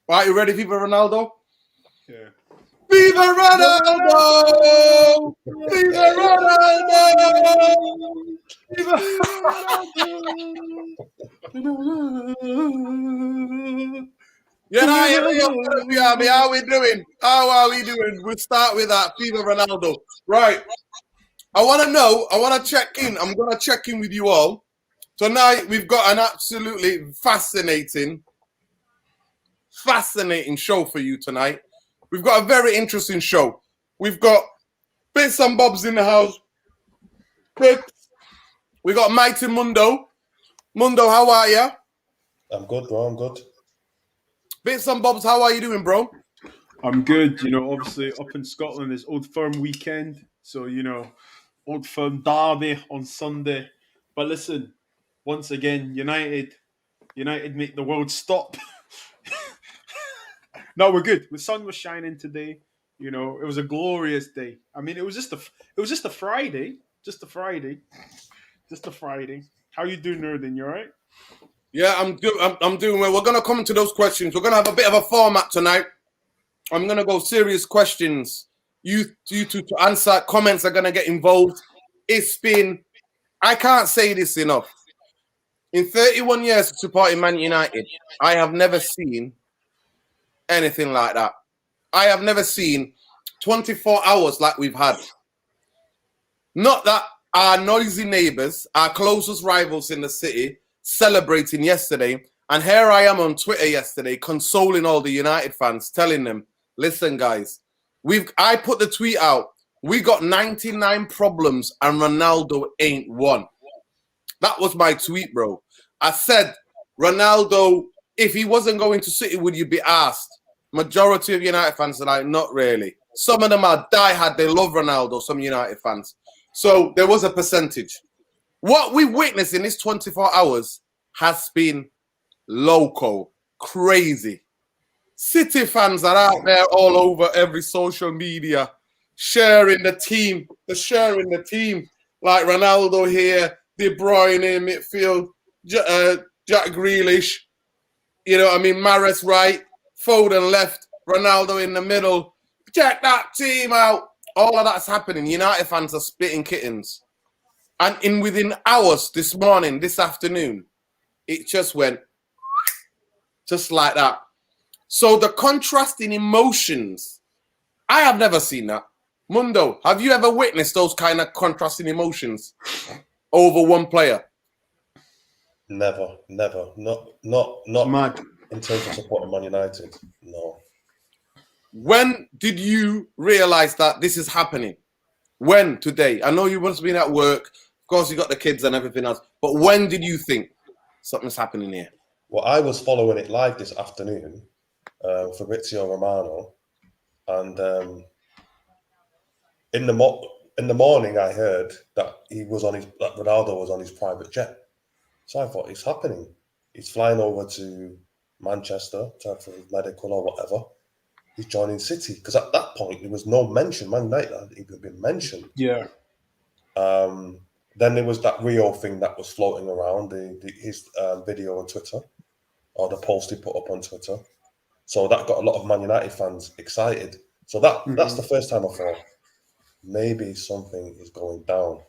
Right, you ready, Viva Ronaldo? Yeah. Viva Ronaldo! Viva Ronaldo! Viva Yeah, nah, yeah, me. How we doing? How are we doing? We'll start with that. Viva Ronaldo. Right. I want to check in. I'm going to check in with you all. Tonight, we've got an absolutely fascinating show for you tonight. We've got a very interesting show. We've got bits and bobs in the house. We got Mighty Mundo. Mundo, how are you? I'm good, bro. I'm good. Bits and bobs, how are you doing, bro? I'm good. Obviously up in Scotland, it's Old Firm weekend. So, Old Firm derby on Sunday. But listen, once again, United make the world stop. No, we're good. The sun was shining today. It was a glorious day. I mean, it was just a Friday. Just a Friday. How you doing, Nerdin? You all right? Yeah, I'm doing well. We're gonna come to those questions. We're gonna have a bit of a format tonight. I'm gonna go serious questions. You to answer. Comments are gonna get involved. I can't say this enough. In 31 years of supporting Man United, I have never seen anything like that. I have never seen 24 hours like we've had. Not that our noisy neighbours, our closest rivals in the city, celebrating yesterday. And here I am on Twitter yesterday, consoling all the United fans, telling them, listen, guys, I put the tweet out. We got 99 problems and Ronaldo ain't one. That was my tweet, bro. I said, Ronaldo, if he wasn't going to City, would you be asked? Majority of United fans are like, not really. Some of them are diehard. They love Ronaldo, some United fans. So there was a percentage. What we witnessed in these 24 hours has been loco, crazy. City fans are out there all over every social media, sharing the team. They're sharing the team. Like Ronaldo here, De Bruyne in midfield, Jack Grealish. Mahrez right, Foden left, Ronaldo in the middle. Check that team out. All of that's happening. United fans are spitting kittens. And within hours this morning, this afternoon, it just went just like that. So the contrasting emotions, I have never seen that. Mundo, have you ever witnessed those kind of contrasting emotions over one player? Never. Not Mad. in terms of supporting Man United. No. When did you realize that this is happening? When? Today? I know you must have been at work. Of course, you got the kids and everything else. But when did you think something's happening here? Well, I was following it live this afternoon, Fabrizio Romano, and in the morning I heard that Ronaldo was on his private jet. So I thought, it's happening. He's flying over to Manchester for his medical or whatever. He's joining City, because at that point there was no mention. Man United hadn't even been mentioned. Yeah. Then there was that Rio thing that was floating around, his video on Twitter, or the post he put up on Twitter. So that got a lot of Man United fans excited. So that's the first time I thought, maybe something is going down.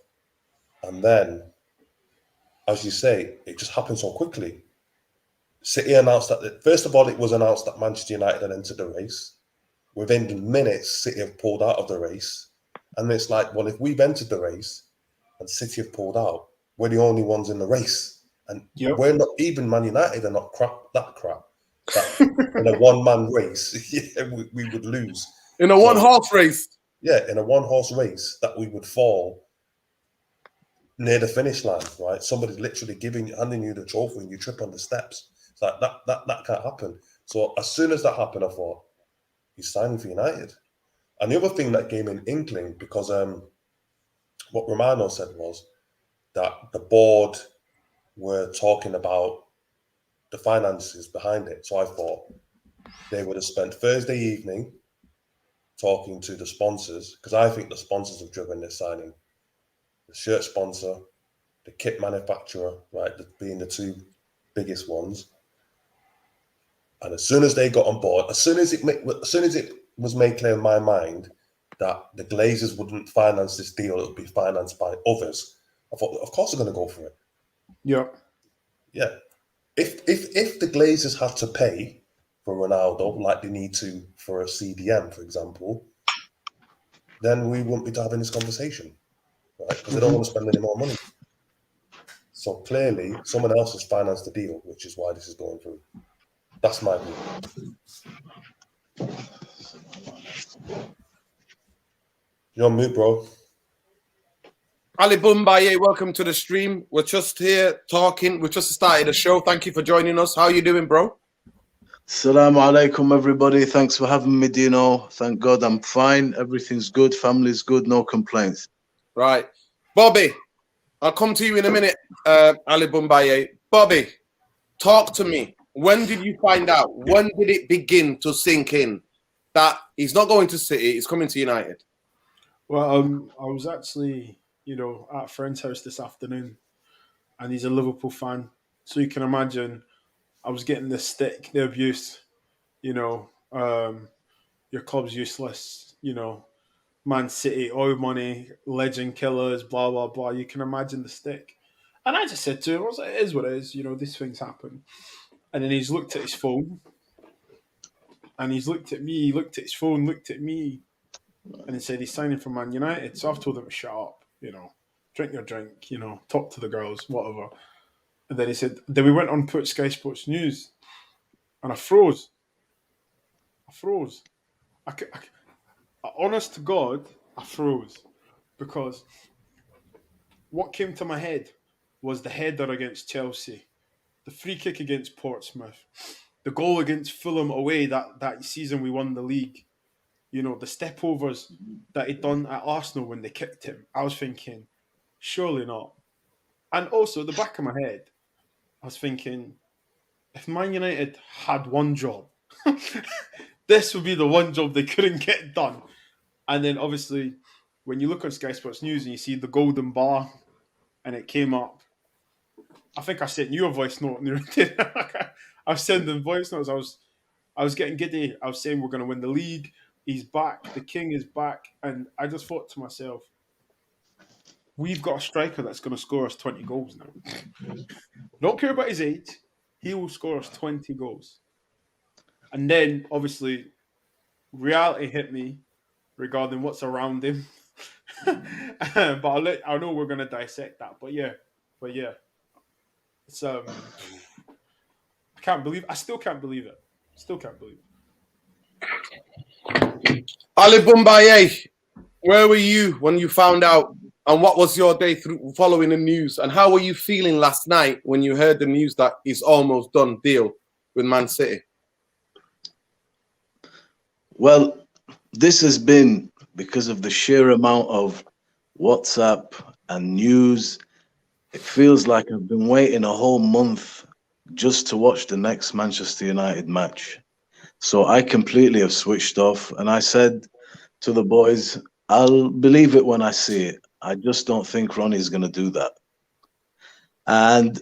And then, as you say, it just happened so quickly. City announced that, first of all, it was announced that Manchester United had entered the race. Within minutes, City have pulled out of the race. And it's like, well, if we've entered the race and City have pulled out, we're the only ones in the race. And we're not, even Man United are not that crap. That in a one-man race, we would lose. In a one-horse race? Yeah, in a one-horse race, that we would fall near the finish line, right? Somebody literally handing you the trophy and you trip on the steps. It's like, that can't happen. So as soon as that happened, I thought, he's signing for United. And the other thing that gave me an inkling, because what Romano said was that the board were talking about the finances behind it. So I thought they would have spent Thursday evening talking to the sponsors, because I think the sponsors have driven this signing. The shirt sponsor, the kit manufacturer, right, being the two biggest ones. And as soon as they got on board, as soon as it was made clear in my mind that the Glazers wouldn't finance this deal, it would be financed by others, I thought, of course they're going to go for it. Yeah. Yeah. If the Glazers had to pay for Ronaldo like they need to for a CDM, for example, then we wouldn't be having this conversation, right? Because they don't want to spend any more money. So clearly, someone else has financed the deal, which is why this is going through. That's my view. You're on mute, bro. Ali Bumbaye, welcome to the stream. We're just here talking. We just started a show. Thank you for joining us. How are you doing, bro? Assalamu alaikum, everybody. Thanks for having me, Dino. Thank God I'm fine. Everything's good. Family's good. No complaints. Right. Bobby, I'll come to you in a minute, Ali Bumbaye. Bobby, talk to me. When did you find out? When did it begin to sink in that he's not going to City, he's coming to United? Well, I was actually, at a friend's house this afternoon, and he's a Liverpool fan. So you can imagine I was getting the stick, the abuse, your club's useless, Man City, oil money, legend killers, blah, blah, blah. You can imagine the stick. And I just said to him, I was like, it is what it is, these things happen. And then he's looked at his phone, and he's looked at me, he looked at his phone, looked at me, and he said he's signing for Man United. So I've told him to shut up, drink your drink, talk to the girls, whatever. And then he said, then we went on put Sky Sports News, and I froze. Honest to God, I froze, because what came to my head was the header against Chelsea, the free kick against Portsmouth, the goal against Fulham away that season we won the league, the step-overs that he'd done at Arsenal when they kicked him. I was thinking, surely not. And also, at the back of my head, I was thinking, if Man United had one job, this would be the one job they couldn't get done. And then, obviously, when you look on Sky Sports News and you see the golden bar and it came up, I think I sent you a voice note. I was sending voice notes. I was getting giddy. I was saying we're going to win the league. He's back. The king is back. And I just thought to myself, we've got a striker that's going to score us 20 goals now. Don't care about his age. He will score us 20 goals. And then, obviously, reality hit me regarding what's around him. But I know we're going to dissect that. But yeah. It's I still can't believe it. Ali Bumbaye, where were you when you found out? And what was your day through following the news? And how were you feeling last night when you heard the news that he's almost done deal with Man City? Well, this has been because of the sheer amount of WhatsApp and news. It feels like I've been waiting a whole month just to watch the next Manchester United match. So I completely have switched off, and I said to the boys, I'll believe it when I see it. I just don't think Ronnie's going to do that. And,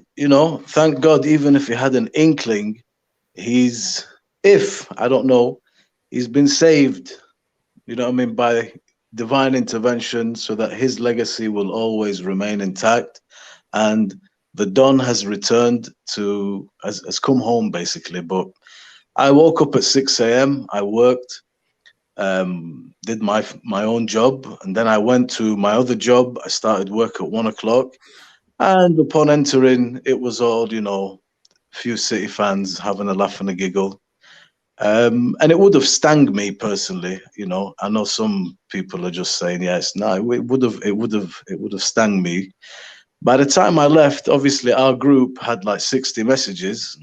thank God, even if he had an inkling, he's been saved, by divine intervention so that his legacy will always remain intact. And the Don has returned has come home, basically. But I woke up at 6 a.m. I worked, did my own job, and then I went to my other job. I started work at 1 o'clock, and upon entering, it was all, few City fans having a laugh and a giggle. And it would have stung me personally, I know some people are just saying, yes, no, it would have stung me. By the time I left, obviously our group had like 60 messages.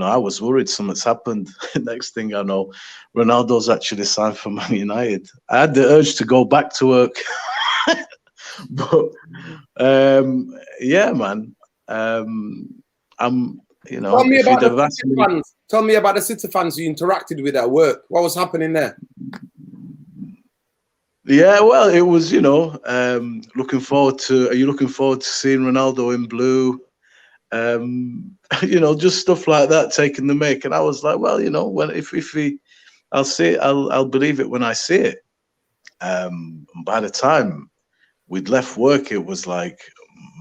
I was worried something's happened. Next thing I know, Ronaldo's actually signed for Man United. I had the urge to go back to work. But yeah, man. I'm, Tell me about the City fans. Tell me about the City fans you interacted with at work. What was happening there? Yeah, well, it was, looking forward to. Are you looking forward to seeing Ronaldo in blue? You know, just stuff like that, taking the mick. And I was like, well, you know, when if we, I'll see it, I'll believe it when I see it. By the time we'd left work, it was like,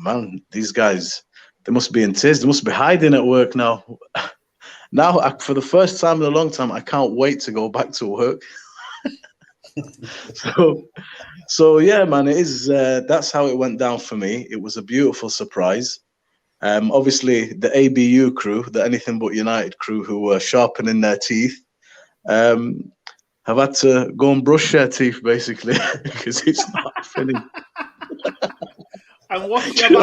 man, these guys, they must be in tears. They must be hiding at work now. Now, for the first time in a long time, I can't wait to go back to work. So yeah, man, it is. That's how it went down for me. It was a beautiful surprise. Obviously, the ABU crew, the Anything But United crew, who were sharpening their teeth, have had to go and brush their teeth basically because it's not happening. And what's Do you your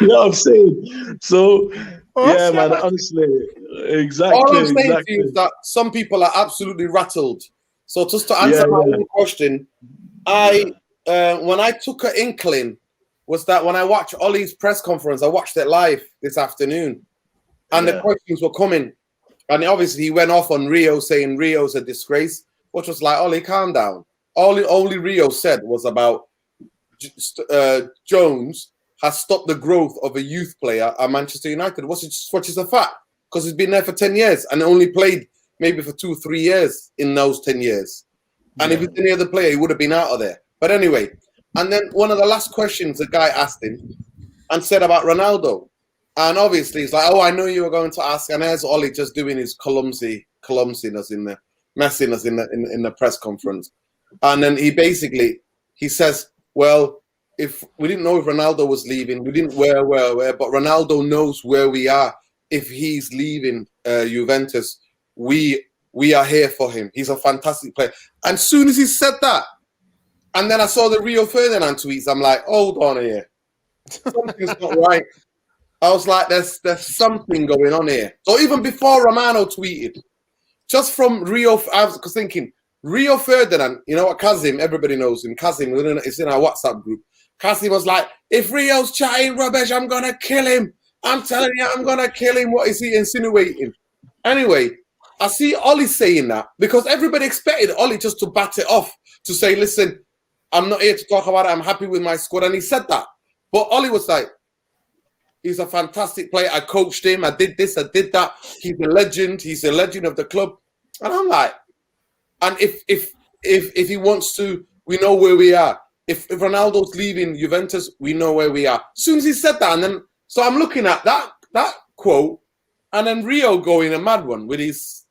know what I'm saying? So yeah, man, honestly, exactly. All I'm saying to exactly. you is that some people are absolutely rattled. So just to answer my own question, when I took an inkling was that when I watched Ollie's press conference, I watched it live this afternoon, and the questions were coming, and obviously he went off on Rio saying Rio's a disgrace, which was like, Ollie, calm down. All Rio said was about Jones has stopped the growth of a youth player at Manchester United, which is a fact, because he's been there for 10 years and only played maybe for 2-3 years in those 10 years. And if he's any other player, he would have been out of there. But anyway, and then one of the last questions the guy asked him and said about Ronaldo. And obviously he's like, oh, I know you were going to ask. And there's Ollie just doing his clumsiness in the messiness in the press conference. And then he says, well, if we didn't know if Ronaldo was leaving, we didn't where, but Ronaldo knows where we are. If he's leaving Juventus, we are here for him. He's a fantastic player. And soon as he said that, and then I saw the Rio Ferdinand tweets, I'm like, hold on here. Something's not right. I was like, there's something going on here. So even before Romano tweeted, just from Rio, I was thinking, Rio Ferdinand, you know what, Kazim, everybody knows him. Kazim, it's in our WhatsApp group. Kazim was like, if Rio's chatting rubbish, I'm going to kill him. I'm telling you, I'm going to kill him. What is he insinuating? Anyway, I see Ollie saying that because everybody expected Ollie just to bat it off, to say, listen, I'm not here to talk about it. I'm happy with my squad. And he said that. But Ollie was like, he's a fantastic player. I coached him. I did this. I did that. He's a legend. He's a legend of the club. And I'm like, and if he wants to, we know where we are. If Ronaldo's leaving Juventus, we know where we are. As soon as he said that, and then so I'm looking at that quote, and then Rio going a mad one with his,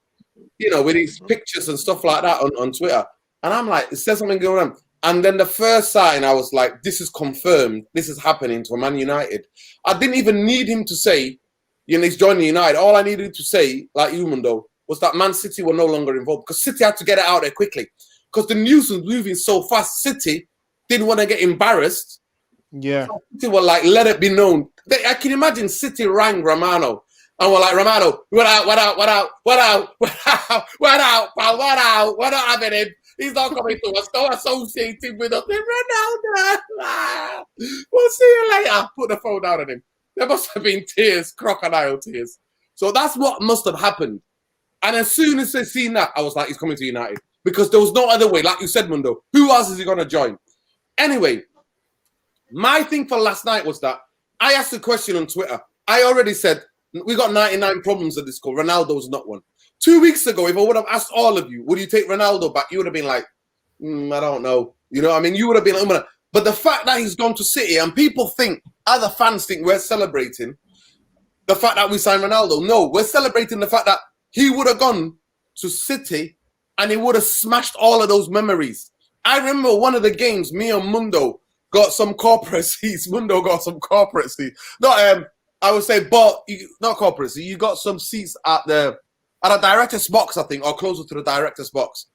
with his pictures and stuff like that on Twitter. And I'm like, it says something going on. And then the first sign, I was like, this is confirmed. This is happening to Man United. I didn't even need him to say, he's joining United. All I needed to say, like you, Mundo, was that Man City were no longer involved because City had to get it out there quickly because the news was moving so fast. City didn't want to get embarrassed. Yeah. So City were like, let it be known. I can imagine City rang Romano and were like, Romano, what out, pal, we're not having him. He's not coming to us. Don't associate him with us. Ronaldo. We'll see you later. Put the phone down on him. There must have been tears, crocodile tears. So that's what must have happened. And as soon as they seen that, I was like, he's coming to United. Because there was no other way. Like you said, Mundo, who else is he going to join? Anyway, my thing for last night was that I asked a question on Twitter. I already said, we got 99 problems at this call. Ronaldo's not one. 2 weeks ago, if I would have asked all of you, would you take Ronaldo back? You would have been like, I don't know. You know what I mean? You would have been like, but the fact that he's gone to City and people think, other fans think we're celebrating the fact that we signed Ronaldo. No, we're celebrating the fact that he would have gone to City and he would have smashed all of those memories. I remember one of the games, me and Mundo got some corporate seats. Mundo got some corporate seats. Not, I would say, but not corporate seats. You got some seats at the director's box, I think, or closer to the director's box.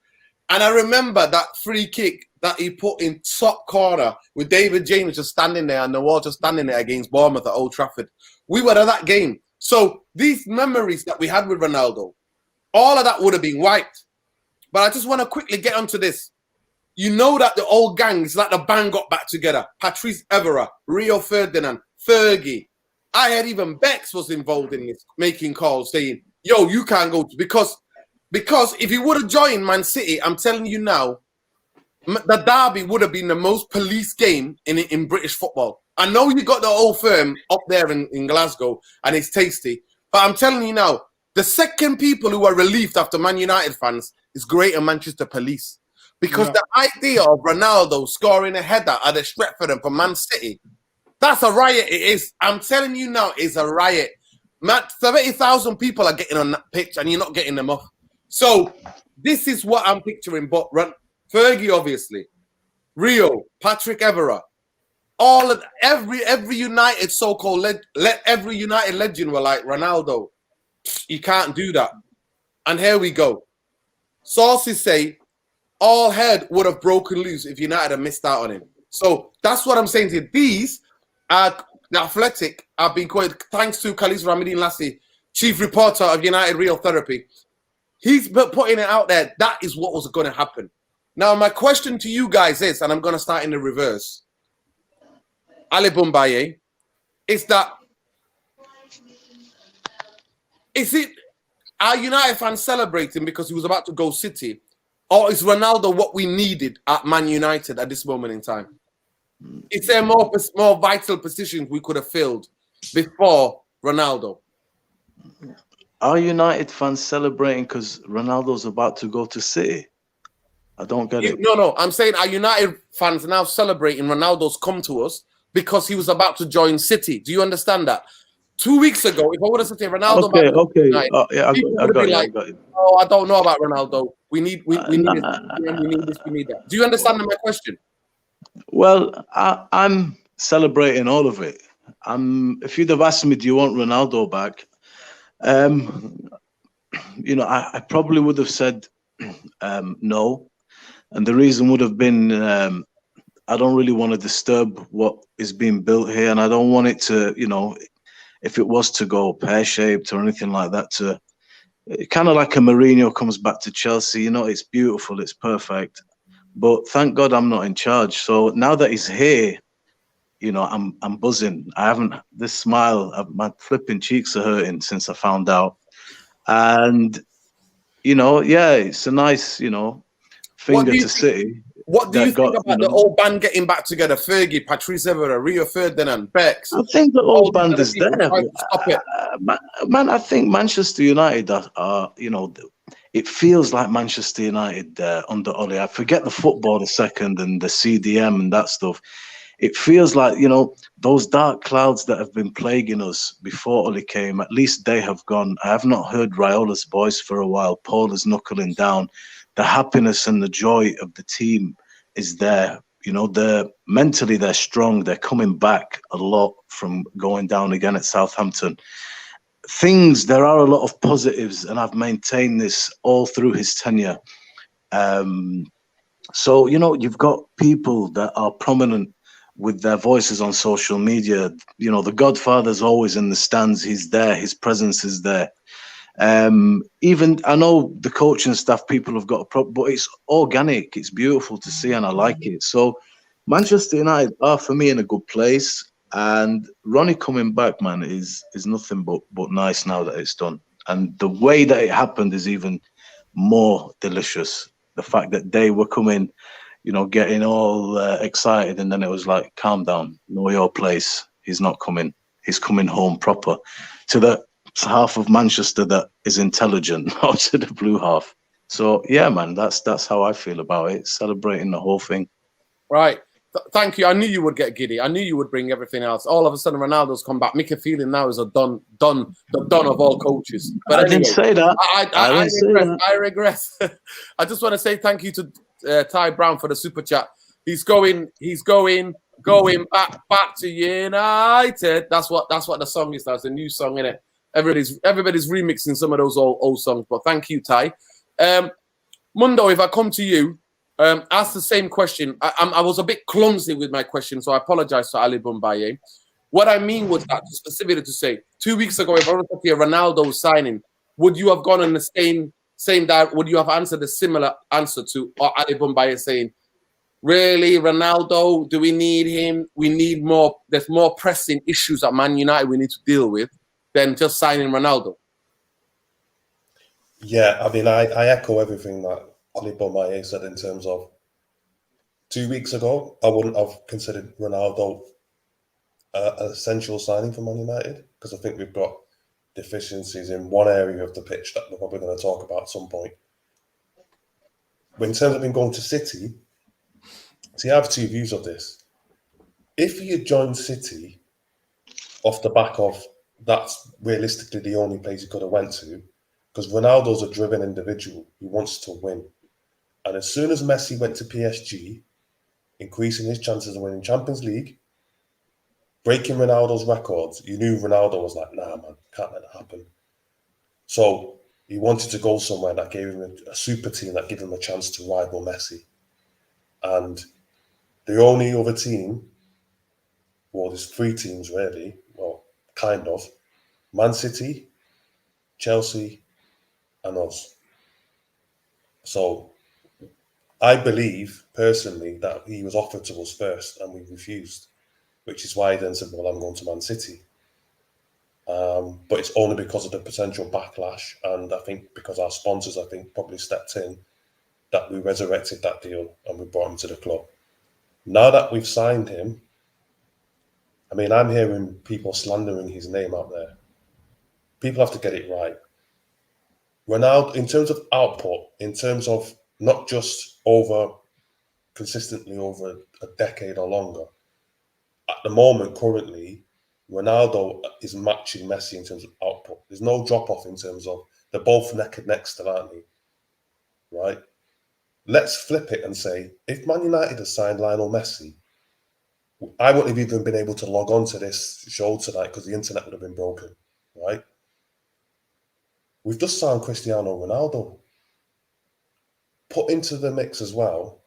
And I remember that free kick that he put in top corner with David James just standing there and the wall just standing there against Bournemouth at Old Trafford. We were at that game. So these memories that we had with Ronaldo, all of that would have been wiped. But I just want to quickly get onto this. You know that the old gang, it's like the band got back together. Patrice Evra, Rio Ferdinand, Fergie. I had even Bex was involved in this, making calls saying, yo, you can't go to, because if he would have joined Man City, I'm telling you now, the derby would have been the most police game in British football. I know you got the old firm up there in Glasgow, and it's tasty. But I'm telling you now, the second people who are relieved after Man United fans is Greater Manchester Police. Because the idea of Ronaldo scoring a header at the Stretford and for Man City, that's a riot. It is. I'm telling you now, it's a riot. 70,000 people are getting on that pitch, and you're not getting them off. So this is what I'm picturing. But Fergie, obviously, Rio, Patrick Evra, all of every United so-called every United legend were like, Ronaldo, you can't do that. And here we go. Sources say all head would have broken loose if United had missed out on him. So that's what I'm saying to you. These are the Athletic have been quoted, thanks to Khalis Ramadan Lassi, chief reporter of United Real Therapy. He's putting it out there. That is what was going to happen. Now, my question to you guys is, and I'm going to start in the reverse, Ali Boumbaye, is that, are United fans celebrating because he was about to go City? Or is Ronaldo what we needed at Man United at this moment in time? Is there more vital positions we could have filled before Ronaldo? Are United fans celebrating because Ronaldo's about to go to City? I don't get it. No. I'm saying, are United fans now celebrating Ronaldo's come to us because he was about to join City? Do you understand that? 2 weeks ago, if I would have said Ronaldo, Okay. United, people would have been like, "Oh, I don't know about Ronaldo. We need this, we need that." Do you understand my question? Well, I'm celebrating all of it. If you'd have asked me, do you want Ronaldo back? I probably would have said no. And the reason would have been I don't really want to disturb what is being built here. And I don't want it to, if it was to go pear-shaped or anything like that, to kind of like a Mourinho comes back to Chelsea, it's beautiful, it's perfect. But thank God I'm not in charge. So now that he's here, I'm buzzing. This smile, my flipping cheeks are hurting since I found out. And, it's a nice, finger to City. What do you think about the old band getting back together? Fergie, Patrice Evra, Rio Ferdinand, Bex. I think the old band is there. Man, I think Manchester United are, it feels like Manchester United under Ole. I forget the football a second and the CDM and that stuff. It feels like, those dark clouds that have been plaguing us before Ole came, at least they have gone. I have not heard Raiola's voice for a while. Paul is knuckling down. The happiness and the joy of the team is there. Mentally they're strong. They're coming back a lot from going down again at Southampton. There are a lot of positives, and I've maintained this all through his tenure. So, you've got people that are prominent with their voices on social media. The Godfather's always in the stands. He's there. His presence is there. Even I know the coaching staff, people have got a problem, but it's organic. It's beautiful to see, and I like it. So Manchester United are, for me, in a good place. And Ronnie coming back, man, is nothing but nice now that it's done. And the way that it happened is even more delicious. The fact that they were coming, getting all excited, and then it was like, calm down, know your place. He's not coming. He's coming home proper to the half of Manchester that is intelligent, not to the blue half. So yeah, man, that's how I feel about it. Celebrating the whole thing. Right. Thank you. I knew you would get giddy. I knew you would bring everything else. All of a sudden, Ronaldo's come back. Mick feeling now is the done of all coaches. But I didn't say that. I regret. I just want to say thank you to Ty Brown for the super chat. He's going back to United. That's what the song is. That's a new song, innit? Everybody's remixing some of those old songs. But thank you, Ty. Mundo, if I come to you, ask the same question. I was a bit clumsy with my question, so I apologize to Ali Boumbaye. What I mean was that, specifically to say, 2 weeks ago, if I was to see a Ronaldo signing, would you have gone on the same that? Would you have answered a similar answer to Ali Boumbaye saying, really, Ronaldo, do we need him? We need more. There's more pressing issues at Man United we need to deal with than just signing Ronaldo. Yeah, I mean, I echo everything that Ali Boumbaye said in terms of 2 weeks ago, I wouldn't have considered Ronaldo an essential signing for Man United, because I think we've got deficiencies in one area of the pitch that we're probably going to talk about at some point. But in terms of him going to City, see, I have two views of this. If he had joined City off the back of that's realistically the only place he could have went to, because Ronaldo's a driven individual. He wants to win. And as soon as Messi went to PSG, increasing his chances of winning Champions League, breaking Ronaldo's records, you knew Ronaldo was like, nah, man, can't let that happen. So he wanted to go somewhere that gave him a super team that gave him a chance to rival Messi. And the only other team, well, there's three teams really, well, kind of, Man City, Chelsea, and us. So I believe personally that he was offered to us first and we refused, which is why he then said, well, I'm going to Man City. But it's only because of the potential backlash, and I think because our sponsors, I think, probably stepped in, that we resurrected that deal and we brought him to the club. Now that we've signed him, I mean, I'm hearing people slandering his name out there. People have to get it right. Ronaldo, in terms of output, in terms of not just consistently over a decade or longer, at the moment, currently, Ronaldo is matching Messi in terms of output. There's no drop off in terms of they're both neck and neck still, aren't they? Right? Let's flip it and say if Man United had signed Lionel Messi, I wouldn't have even been able to log on to this show tonight because the internet would have been broken. Right? We've just signed Cristiano Ronaldo. Put into the mix as well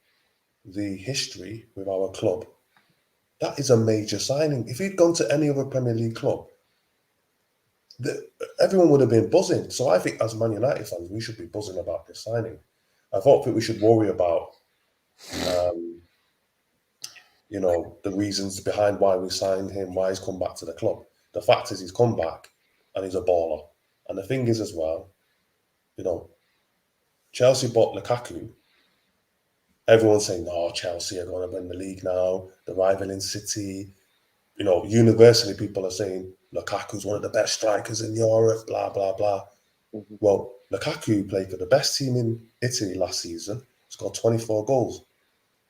the history with our club. That is a major signing. If he'd gone to any other Premier League club, everyone would have been buzzing. So I think as Man United fans, we should be buzzing about this signing. I don't think we should worry about, the reasons behind why we signed him, why he's come back to the club. The fact is he's come back and he's a baller. And the thing is as well, Chelsea bought Lukaku. Everyone's saying, "Oh, Chelsea are going to win the league now. They're rivaling City." Universally, people are saying Lukaku's one of the best strikers in Europe. Blah blah blah. Mhm. Well, Lukaku played for the best team in Italy last season. Scored 24 goals.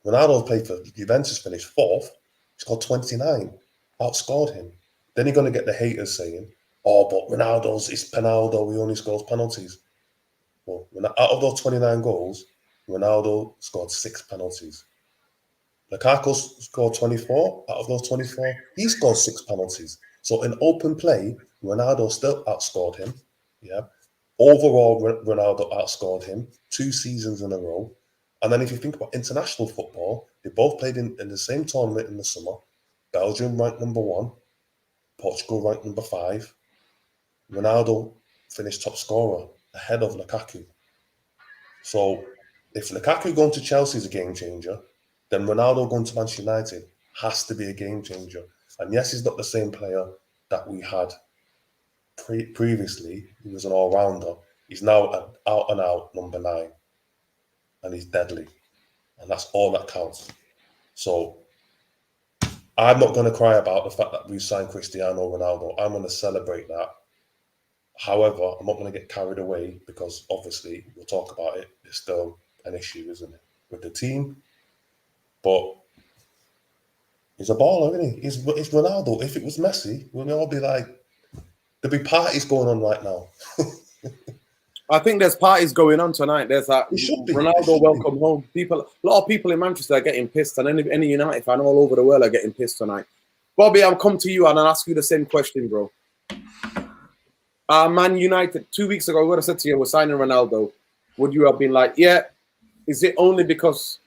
Ronaldo played for Juventus, finished fourth. Scored 29. Outscored him. Then you're going to get the haters saying, "Oh, but it's Ronaldo. He only scores penalties." Well, out of those 29 goals, Ronaldo scored 6 penalties. Lukaku scored 24. Out of those 24, he scored 6 penalties. So in open play, Ronaldo still outscored him. Yeah. Overall, Ronaldo outscored him 2 seasons in a row. And then if you think about international football, they both played in the same tournament in the summer. Belgium ranked number 1. Portugal ranked number 5. Ronaldo finished top scorer ahead of Lukaku. So if Lukaku going to Chelsea is a game changer, then Ronaldo going to Manchester United has to be a game changer. And yes, he's not the same player that we had previously. He was an all-rounder. He's now an out-and-out number 9. And he's deadly. And that's all that counts. So I'm not going to cry about the fact that we signed Cristiano Ronaldo. I'm going to celebrate that. However, I'm not going to get carried away because obviously we'll talk about it. It's still an issue, isn't it, with the team? But he's a baller, isn't he? It's Ronaldo. If it was Messi, we'd all be like, there'd be parties going on right now. I think there's parties going on tonight. There's that It should be. Ronaldo welcome home. A lot of people in Manchester are getting pissed, and any United fan all over the world are getting pissed tonight. Bobby, I'll come to you and I'll ask you the same question, bro. Man United, 2 weeks ago, I would have said to you, we're signing Ronaldo. Would you have been like, yeah? Is it only because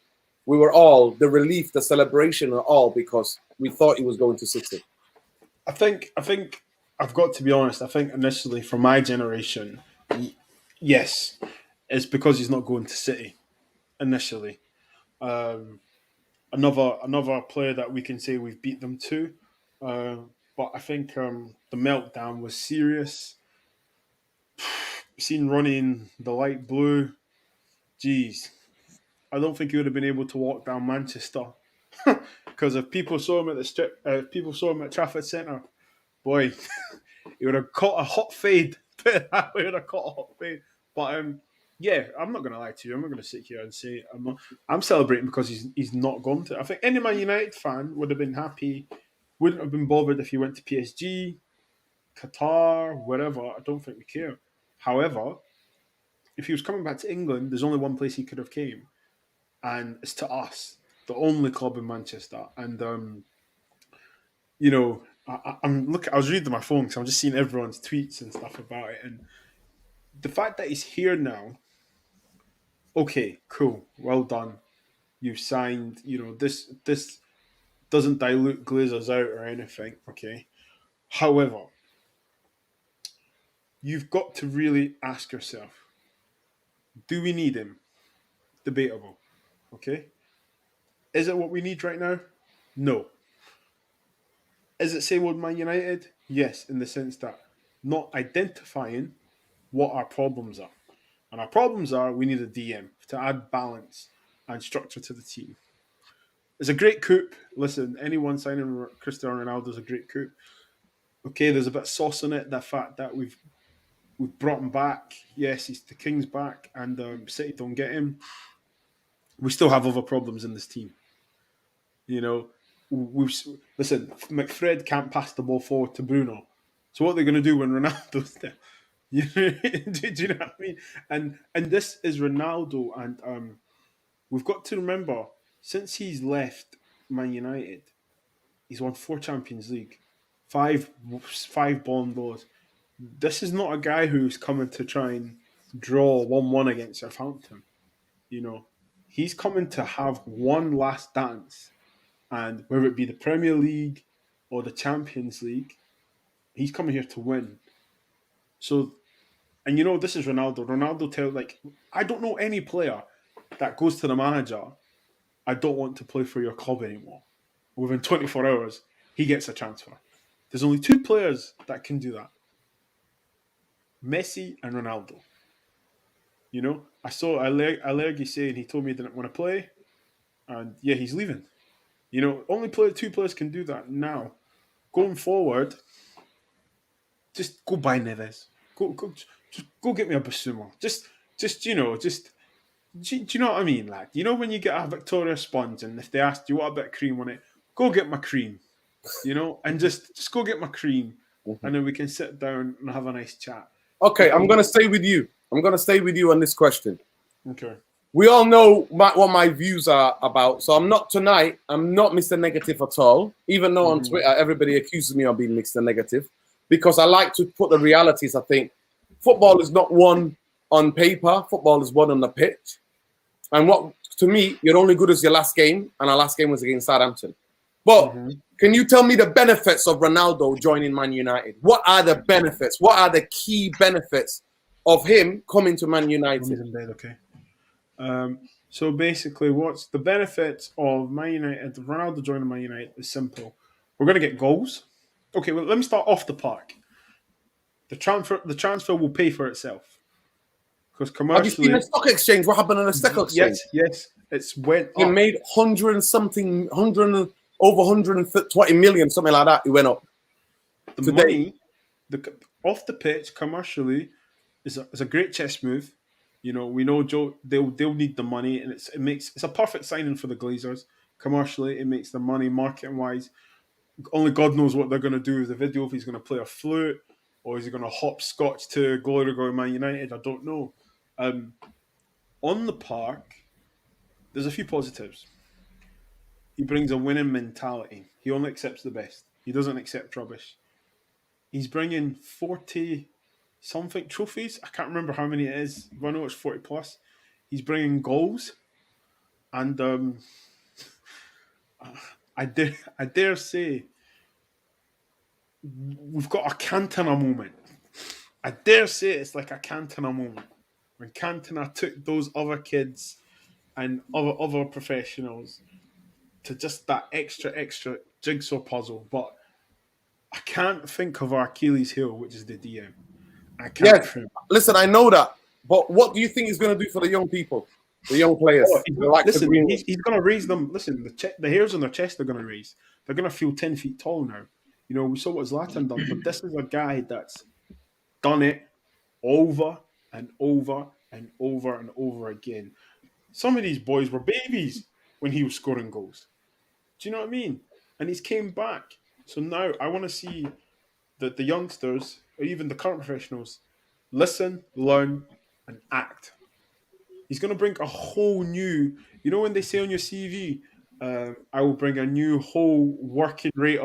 we were all, the relief, the celebration, or all because we thought he was going to City? I think I've got to be honest. I think initially, for my generation, yes, it's because he's not going to City initially. Another player that we can say we've beat them to, but I think the meltdown was serious. Seen running the light blue, geez, I don't think he would have been able to walk down Manchester Because if people saw him at the strip, if people saw him at Trafford Centre, boy, he would have caught a hot fade. He would have caught a hot fade. But yeah, I'm not going to lie to you. I'm not going to sit here and say I'm not. I'm celebrating because he's not gone to. I think any Man United fan would have been happy, wouldn't have been bothered if he went to PSG, Qatar, wherever. I don't think we care. However, if he was coming back to England, there's only one place he could have came, and it's to us, the only club in Manchester. And you know, I was reading my phone because I'm just seeing everyone's tweets and stuff about it, and the fact that he's here now. Okay, cool, well done. You've signed. You know, this doesn't dilute Glazers out or anything. Okay, however, you've got to really ask yourself: do we need him? Debatable. Okay, is it what we need right now? No. Is it same old Man United? Yes, in the sense that not identifying what our problems are. And our problems are we need a DM to add balance and structure to the team. It's a great coup. Listen, anyone signing Cristiano Ronaldo is a great coup. Okay, there's a bit of sauce in it. The fact that we've brought him back. Yes, he's the king's back, and City don't get him. We still have other problems in this team. You know, listen. McFred can't pass the ball forward to Bruno. So what are they going to do when Ronaldo's there? Do you know what I mean? And this is Ronaldo, and we've got to remember since he's left Man United, he's won 4 Champions League, five Ballon d'Ors. This is not a guy who's coming to try and draw 1-1 against Southampton. You know, he's coming to have one last dance. And whether it be the Premier League or the Champions League, he's coming here to win. So, and you know, this is Ronaldo. Ronaldo I don't know any player that goes to the manager, I don't want to play for your club anymore. Within 24 hours, he gets a transfer. There's only 2 players that can do that. Messi and Ronaldo. You know, I saw Allegri saying he told me he didn't want to play. And yeah, he's leaving. You know, only 2 players can do that now. Going forward, just go buy Neves. Just go get me a Basuma. Just do you know what I mean, lad? You know when you get a Victoria sponge and if they ask, do you want a bit of cream on it? Go get my cream. You know, and just go get my cream, and then we can sit down and have a nice chat. Okay, I'm going to stay with you. I'm going to stay with you on this question. Okay. We all know what my views are about. So I'm not Mr. Negative at all, even though on Twitter, everybody accuses me of being Mr. Negative, because I like to put the realities. I think football is not won on paper. Football is won on the pitch. And to me, you're only good as your last game. And our last game was against Southampton. But can you tell me the benefits of Ronaldo joining Man United? What are the benefits? What are the key benefits of him coming to Man United? Okay. So basically, what's the benefit of Man United? Ronaldo joining Man United is simple. We're going to get goals. Okay, well, let me start off the park. The transfer will pay for itself because commercially. Have you seen the stock exchange? What happened on the stock exchange? Yes, it's went It up. made 120 million, something like that. It went up. The money, off the pitch commercially, is a great chess move. You know, we know Joe. They'll need the money, and it's a perfect signing for the Glazers. Commercially, it makes the money. Marketing wise, only God knows what they're going to do with the video. If he's going to play a flute or is he going to hopscotch to Glory Man United, I don't know. On the park, there's a few positives. He brings a winning mentality. He only accepts the best. He doesn't accept rubbish. He's bringing 40-something trophies. I can't remember how many it is. But I know it's 40 plus. He's bringing goals. And I dare say we've got a Cantona moment. I dare say it's like a Cantona moment. When Cantona took those other kids and other professionals to just that extra jigsaw puzzle. But I can't think of our Achilles heel, which is the DM. I can't. Yes. Listen, I know that. But what do you think he's going to do for the young people? The young players. Oh, listen, the he's going to raise them. Listen, the hairs on their chest are going to raise. They're going to feel 10 feet tall now. You know, we saw what Zlatan done, but this is a guy that's done it over and over and over and over again. Some of these boys were babies when he was scoring goals. Do you know what I mean? And he's came back. So now I want to see that the youngsters, or even the current professionals, listen, learn, and act. He's going to bring a whole new, you know, when they say on your CV, I will bring a new working rate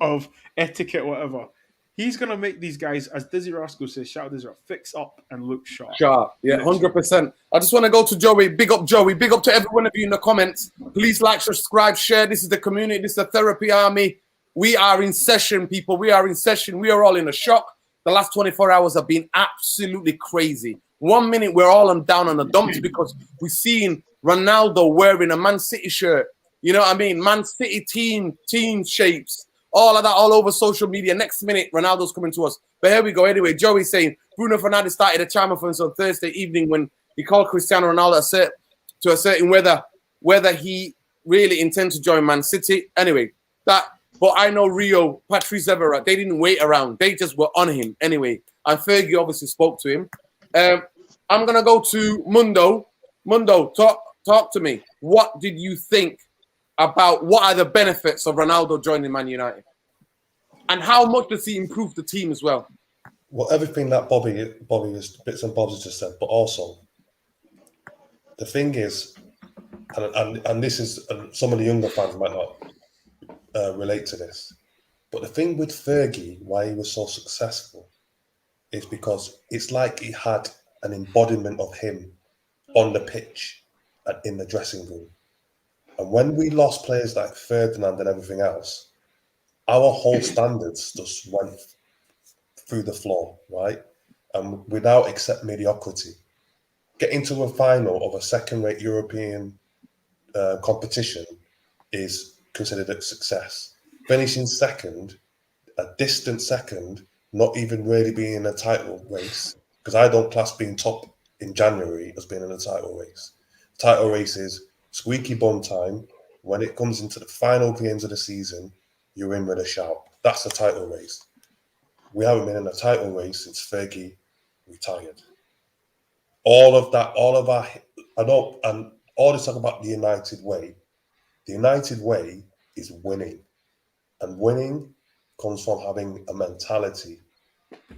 of etiquette, whatever. He's going to make these guys, as Dizzy Rascal says, shout Dizzy, fix up and look sharp. Sharp, yeah, 100%. I just want to go to Joey. Big up, Joey. Big up to every one of you in the comments. Please like, subscribe, share. This is the community. This is the therapy army. We are in session, people. We are in session. We are all in a shock. The last 24 hours have been absolutely crazy. 1 minute, we're all down on the dumps because we've seen Ronaldo wearing a Man City shirt. You know what I mean? Man City team shapes. All of that all over social media. Next minute, Ronaldo's coming to us. But here we go. Anyway, Joey's saying Bruno Fernandes started a charm offense on Thursday evening when he called Cristiano Ronaldo to ascertain whether he really intends to join Man City. Anyway, but I know Rio, Patrice Evra, they didn't wait around. They just were on him. Anyway, and Fergie obviously spoke to him. I'm going to go to Mundo. Mundo, talk to me. What did you think about what are the benefits of Ronaldo joining Man United? And how much does he improve the team as well? Well, everything that Bobby is bits and bobs has just said, but also the thing is, and this is, and some of the younger fans might not relate to this, but the thing with Fergie, why he was so successful, is because it's like he had an embodiment of him on the pitch and in the dressing room. And when we lost players like Ferdinand and everything else, our whole standards just went through the floor, right? And without except mediocrity. Getting to a final of a second-rate European competition is considered a success. Finishing second, a distant second, not even really being in a title race, because I don't class being top in January as being in a title race. Title race is squeaky bum time. When it comes into the final games of the season, you're in with a shout. That's the title race. We haven't been in a title race since Fergie retired. All of that, and all this talk about the United way. The United way is winning. And winning comes from having a mentality.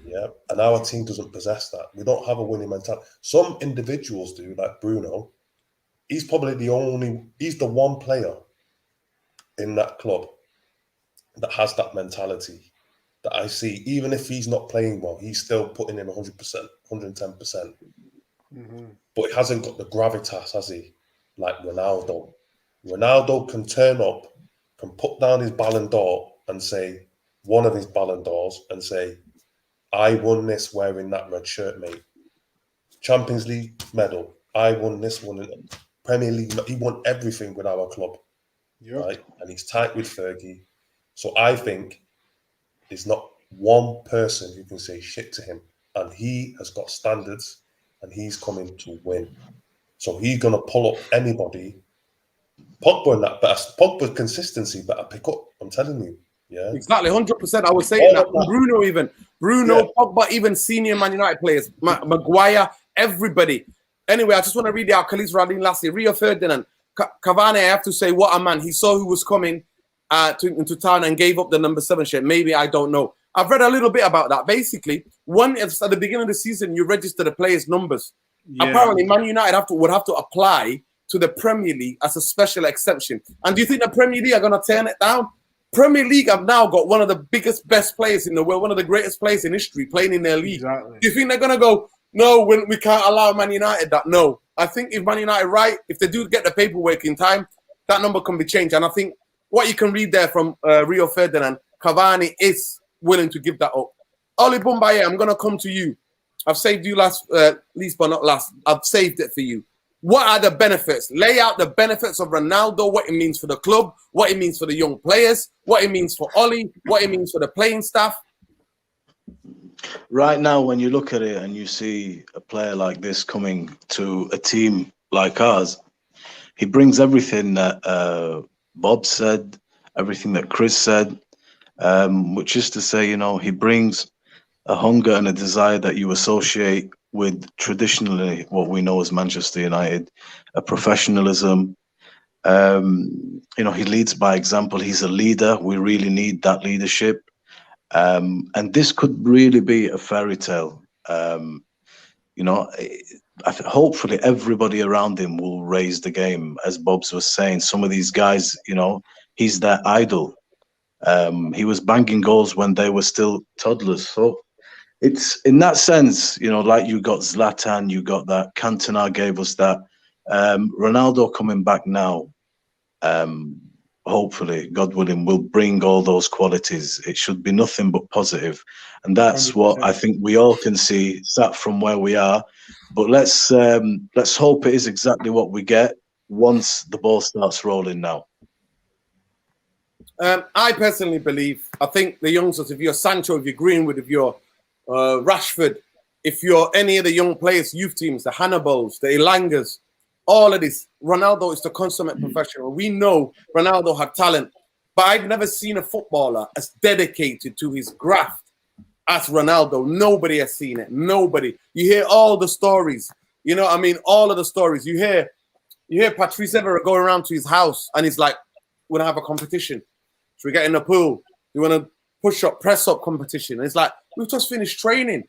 Yeah. And our team doesn't possess that. We don't have a winning mentality. Some individuals do, like Bruno. He's probably he's the one player in that club that has that mentality that I see. Even if he's not playing well, he's still putting in 100%, 110%. But he hasn't got the gravitas, has he? Like Ronaldo. Ronaldo can turn up, can put down his Ballon d'Or and say, one of his Ballon d'Ors, and say, I won this wearing that red shirt, mate. Champions League medal. I won this one. Premier League. He won everything with our club. Yep. Right? And he's tight with Fergie. So I think there's not one person who can say shit to him. And he has got standards and he's coming to win. So he's going to pull up anybody. Pogba and that, but Pogba's consistency better pick up. I'm telling you. Yeah. Exactly, 100%. I was saying that. Bruno even. Yeah. Pogba, even senior Man United players. Maguire, everybody. Anyway, I just want to read out Khalid Radin lastly. Rio Ferdinand. Cavani, I have to say, what a man. He saw who was coming into town and gave up the number 7 shirt. Maybe, I don't know. I've read a little bit about that. Basically, at the beginning of the season, you register the players' numbers. Yeah. Apparently, Man United would have to apply to the Premier League as a special exception. And do you think the Premier League are going to turn it down? Premier League have now got one of the biggest, best players in the world, one of the greatest players in history playing in their league. Exactly. Do you think they're going to go, no, we can't allow Man United that? No. I think if Man United if they do get the paperwork in time, that number can be changed. And I think what you can read there from Rio Ferdinand, Cavani is willing to give that up. Oli Bumbaye, I'm going to come to you. I've saved you least but not last. I've saved it for you. What are the benefits? Lay out the benefits of Ronaldo, what it means for the club, what it means for the young players, what it means for Oli, what it means for the playing staff. Right now, when you look at it and you see a player like this coming to a team like ours, he brings everything that Bob said, everything that Chris said, which is to say, he brings a hunger and a desire that you associate with traditionally what we know as Manchester United, a professionalism. He leads by example. He's a leader. We really need that leadership. And this could really be a fairy tale. You know, hopefully everybody around him will raise the game. As Bob's was saying, some of these guys, he's their idol. He was banging goals when they were still toddlers. So it's in that sense, like you got Zlatan, you got that. Cantona gave us that. Ronaldo coming back now, hopefully, God willing, will bring all those qualities. It should be nothing but positive. And that's 100%. what I think we all can see sat from where we are. But let's hope it is exactly what we get once the ball starts rolling now. I personally believe, I think the youngsters, if you're Sancho, if you're Greenwood, if you're Rashford, if you're any of the young players, youth teams, the Hannibals, the Elangas, all of this, Ronaldo is the consummate professional. We know Ronaldo had talent, but I've never seen a footballer as dedicated to his graft as Ronaldo. Nobody has seen it. Nobody. You hear all the stories. All of the stories. You hear Patrice Evra go around to his house and he's like, we're gonna have a competition. Should we get in the pool? You want to push up, press up competition? And it's like, we've just finished training.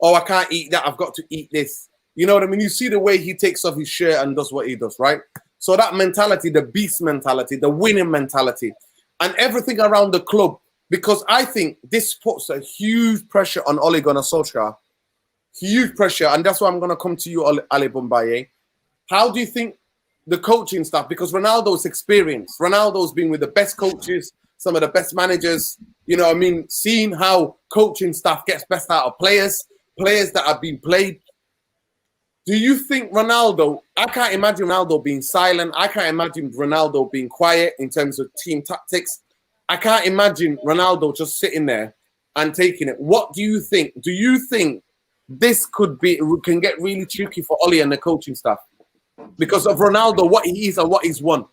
Oh, I can't eat that. I've got to eat this. You know what I mean? You see the way he takes off his shirt and does what he does, right? So that mentality, the beast mentality, the winning mentality, and everything around the club, because I think this puts a huge pressure on Ole Gunnar Solskjaer. Huge pressure. And that's why I'm going to come to you, Ali Boumbaye. How do you think the coaching staff, because Ronaldo's experienced, Ronaldo's been with the best coaches, some of the best managers, seeing how coaching staff gets best out of players that have been played. Do you think Ronaldo, I can't imagine Ronaldo being silent. I can't imagine Ronaldo being quiet in terms of team tactics. I can't imagine Ronaldo just sitting there and taking it. What do you think? Do you think this can get really tricky for Oli and the coaching staff? Because of Ronaldo, what he is and what he's won.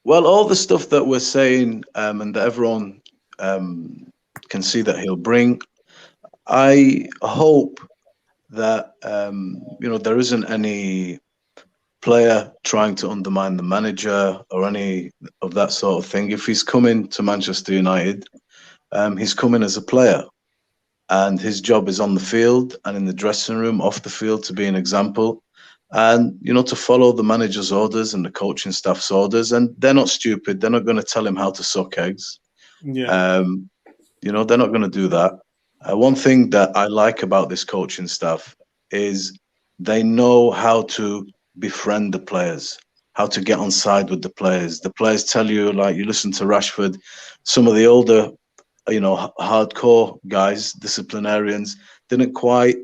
Well, all the stuff that we're saying and that everyone can see that he'll bring, I hope that, there isn't any player trying to undermine the manager or any of that sort of thing. If he's coming to Manchester United, he's coming as a player. And his job is on the field and in the dressing room, off the field, to be an example. And, to follow the manager's orders and the coaching staff's orders. And they're not stupid. They're not going to tell him how to suck eggs. Yeah. They're not going to do that. One thing that I like about this coaching staff is they know how to befriend the players, how to get on side with the players. The players tell you, like you listen to Rashford, some of the older, hardcore guys, disciplinarians, didn't quite,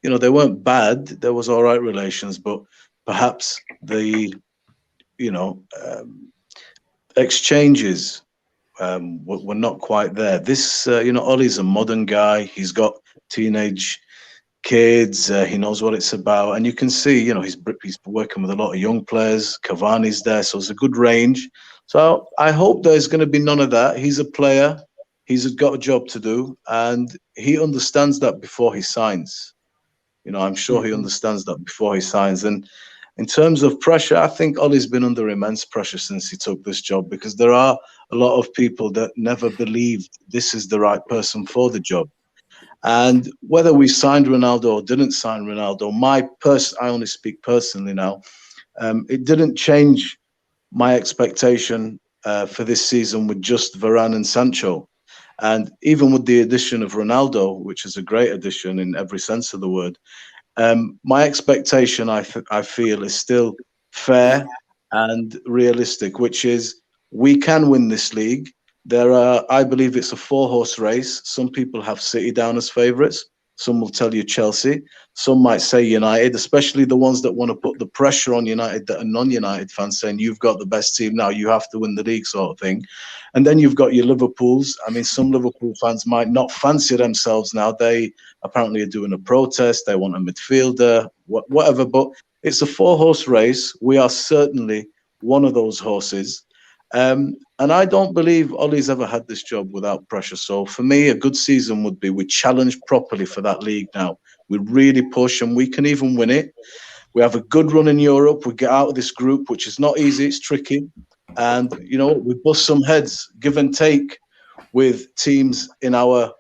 they weren't bad. There was all right relations, but perhaps the, exchanges were not quite there. This, Ollie's a modern guy. He's got teenage kids. He knows what it's about. And you can see, he's working with a lot of young players. Cavani's there, so it's a good range. So I hope there's going to be none of that. He's a player. He's got a job to do, and he understands that before he signs. I'm sure he understands that before he signs. And in terms of pressure, I think Ollie's been under immense pressure since he took this job, because there are a lot of people that never believed this is the right person for the job. And whether we signed Ronaldo or didn't sign Ronaldo, I only speak personally now, it didn't change my expectation for this season with just Varane and Sancho. And even with the addition of Ronaldo, which is a great addition in every sense of the word, my expectation, I feel, is still fair and realistic, which is we can win this league. I believe it's a 4-horse race. Some people have City down as favourites. Some will tell you Chelsea. Some might say United, especially the ones that want to put the pressure on United that are non-United fans, saying you've got the best team now, you have to win the league, sort of thing. And then you've got your Liverpools. I mean, some Liverpool fans might not fancy themselves now. They apparently are doing a protest. They want a midfielder, whatever. But it's a four-horse race. We are certainly one of those horses. And I don't believe Ollie's ever had this job without pressure. So for me, a good season would be we challenge properly for that league now. We really push and we can even win it. We have a good run in Europe. We get out of this group, which is not easy. It's tricky. And, you know, we bust some heads, give and take with teams in our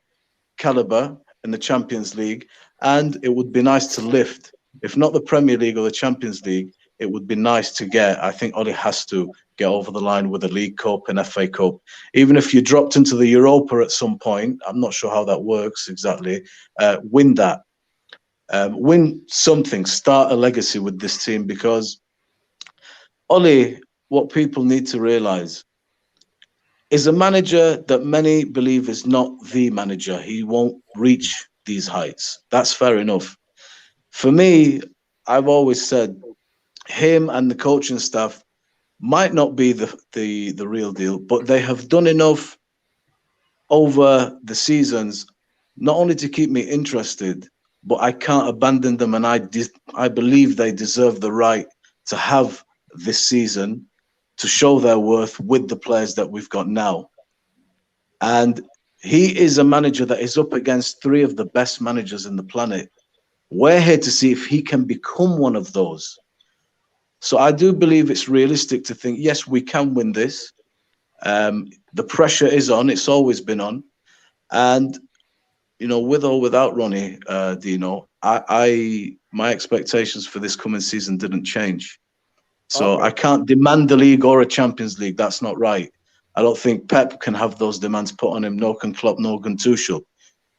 caliber in the Champions League. And it would be nice to lift, if not the Premier League or the Champions League, it would be nice to get, I think Ollie has to get over the line with a League Cup and FA Cup. Even if you dropped into the Europa at some point, I'm not sure how that works exactly, win that. Win something, start a legacy with this team, because Ollie, what people need to realise, is a manager that many believe is not the manager. He won't reach these heights. That's fair enough. For me, I've always said him and the coaching staff might not be the real deal, but they have done enough over the seasons, not only to keep me interested, but I can't abandon them, and I believe they deserve the right to have this season to show their worth with the players that we've got now. And he is a manager that is up against three of the best managers in the planet. We're here to see if he can become one of those. So I do believe it's realistic to think, yes, we can win this. The pressure is on. It's always been on. And, you know, with or without Ronnie, Dino, my expectations for this coming season didn't change. So Okay. I can't demand the league or a Champions League. That's not right. I don't think Pep can have those demands put on him. No can Klopp, no can Tuchel.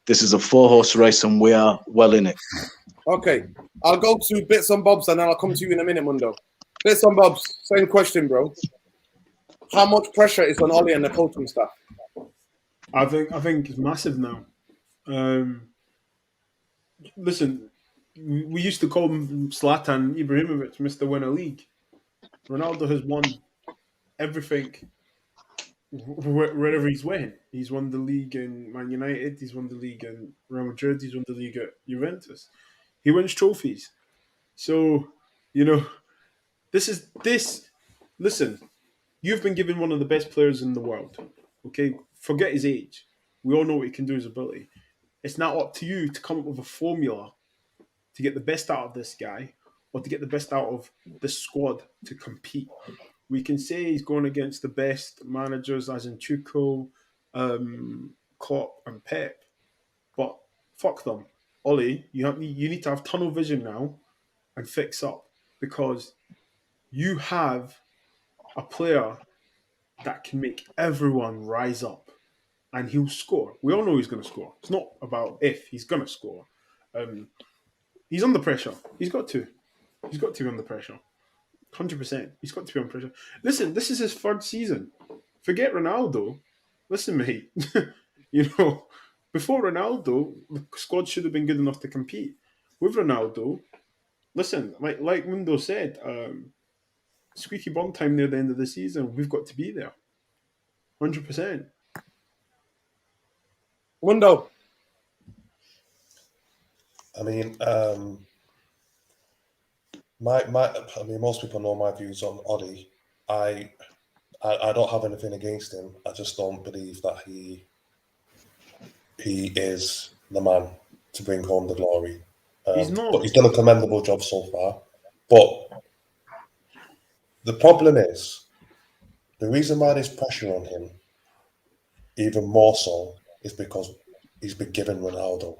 This is a four-horse race and we are well in it. Okay. I'll go to bits and bobs and then I'll come to you in a minute, Mundo. Bits and bobs, same question, bro. How much pressure is on Ollie and the coaching staff? I think it's massive now. Listen, we used to call him Zlatan Ibrahimovic, Mr. Winner League. Ronaldo has won everything wherever he's went. He's won the league in Man United. He's won the league in Real Madrid. He's won the league at Juventus. He wins trophies. So, you know, this. Listen, you've been given one of the best players in the world. Okay, forget his age. We all know what he can do, his ability. It's now up to you to come up with a formula to get the best out of this guy, or to get the best out of the squad to compete. We can say he's going against the best managers, as in Tuchel, Klopp, and Pep, but fuck them. Ollie, you need to have tunnel vision now and fix up, because you have a player that can make everyone rise up, and he'll score. We all know he's going to score. It's not about if, he's going to score. He's under pressure. He's got to. He's got to be under pressure. 100%. He's got to be under pressure. Listen, this is his third season. Forget Ronaldo. Listen, mate. You know, before Ronaldo, the squad should have been good enough to compete. With Ronaldo, listen, like Mundo said, squeaky bum time near the end of the season, we've got to be there. 100%. Mundo. I mean, I mean, most people know my views on Ollie. I don't have anything against him. I just don't believe that he is the man to bring home the glory. He's not. But he's done a commendable job so far. But the problem is, the reason why there's pressure on him, even more so, is because he's been given Ronaldo.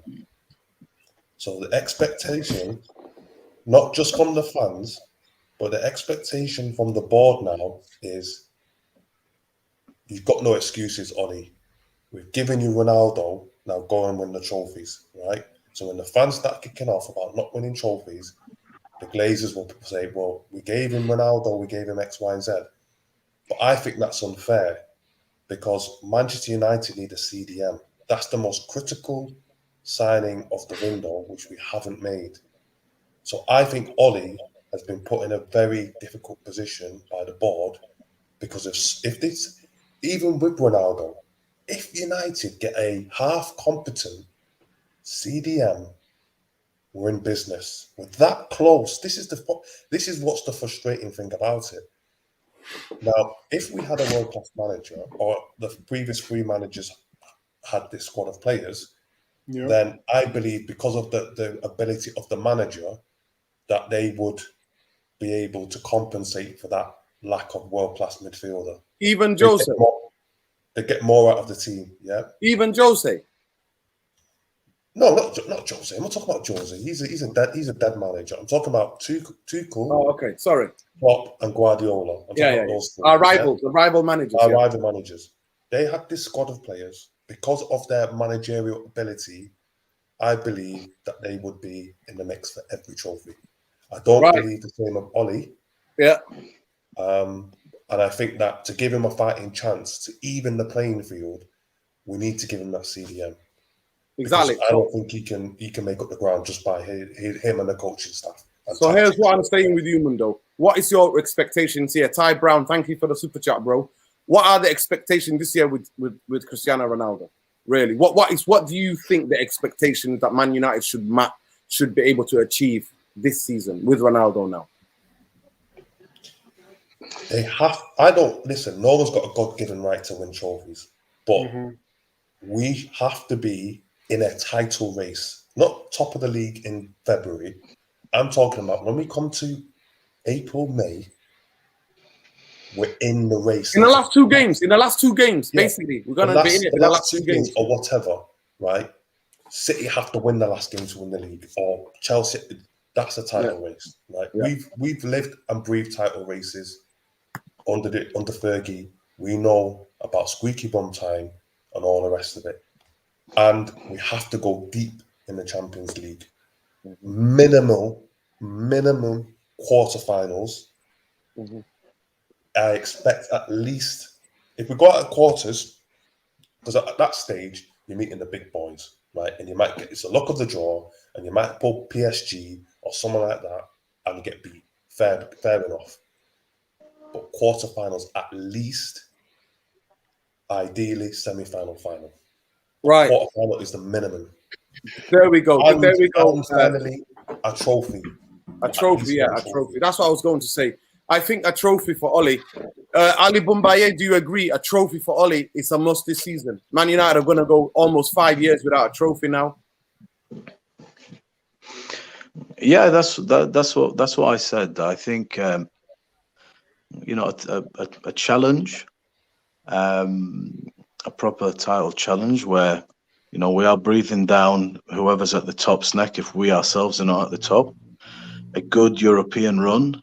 So the expectation, not just from the fans, but the expectation from the board now is, you've got no excuses, Ollie. We've given you Ronaldo, now go and win the trophies, right? So when the fans start kicking off about not winning trophies, the Glazers will say, well, we gave him Ronaldo, we gave him X, Y, and Z. But I think that's unfair, because Manchester United need a CDM. That's the most critical signing of the window, which we haven't made. So I think Ollie has been put in a very difficult position by the board because if this, even with Ronaldo, if United get a half competent CDM, we're in business. We're that close. This is what's the frustrating thing about it. Now, if we had a world-class manager, or the previous 3 managers had this squad of players, then I believe because of the ability of the manager, that they would be able to compensate for that lack of world-class midfielder. Even Jose. They get more out of the team, yeah? Even Jose. No, not Jose. I'm not talking about Jose. He's a dead manager. I'm talking about Tuchel. Oh, okay. Sorry. Klopp and Guardiola. I'm talking about those 3. Our rivals, the rival managers. Our rival managers. They had this squad of players because of their managerial ability. I believe that they would be in the mix for every trophy. I don't believe the same of Ollie. Yeah. And I think that to give him a fighting chance to even the playing field, we need to give him that CDM. Exactly. Because I don't think he can make up the ground just by him and the coaching staff. So here's what I'm saying with you, Mundo. What is your expectations here? Ty Brown, thank you for the super chat, bro. What are the expectations this year with Cristiano Ronaldo? Really, what do you think the expectations that Man United should be able to achieve this season with Ronaldo now? No one's got a God-given right to win trophies, but we have to be in a title race, not top of the league in February. I'm talking about when we come to April, May, we're in the race. In the last two games, basically, we're going to be in it. The last two games or whatever, right? City have to win the last game to win the league, or Chelsea. That's a title race, right? Yeah. We've lived and breathed title races under Fergie. We know about squeaky bum time and all the rest of it, and we have to go deep in the Champions League. Minimum quarterfinals. I expect at least, if we go out of quarters, because at that stage you meet in the big boys, right? And you might get, it's a luck of the draw, and you might pull PSG or someone like that and get beat. Fair enough. But quarterfinals at least, ideally semi-final, final. Right. Quarterfinal is the minimum. There we go. And finally, a trophy. A trophy. That's what I was going to say. I think a trophy for Ollie. Ali Boumbaye, do you agree? A trophy for Ollie is a must this season. Man United are going to go almost 5 years without a trophy now. Yeah, that's what I said. I think a challenge, a proper title challenge where we are breathing down whoever's at the top's neck if we ourselves are not at the top. A good European run.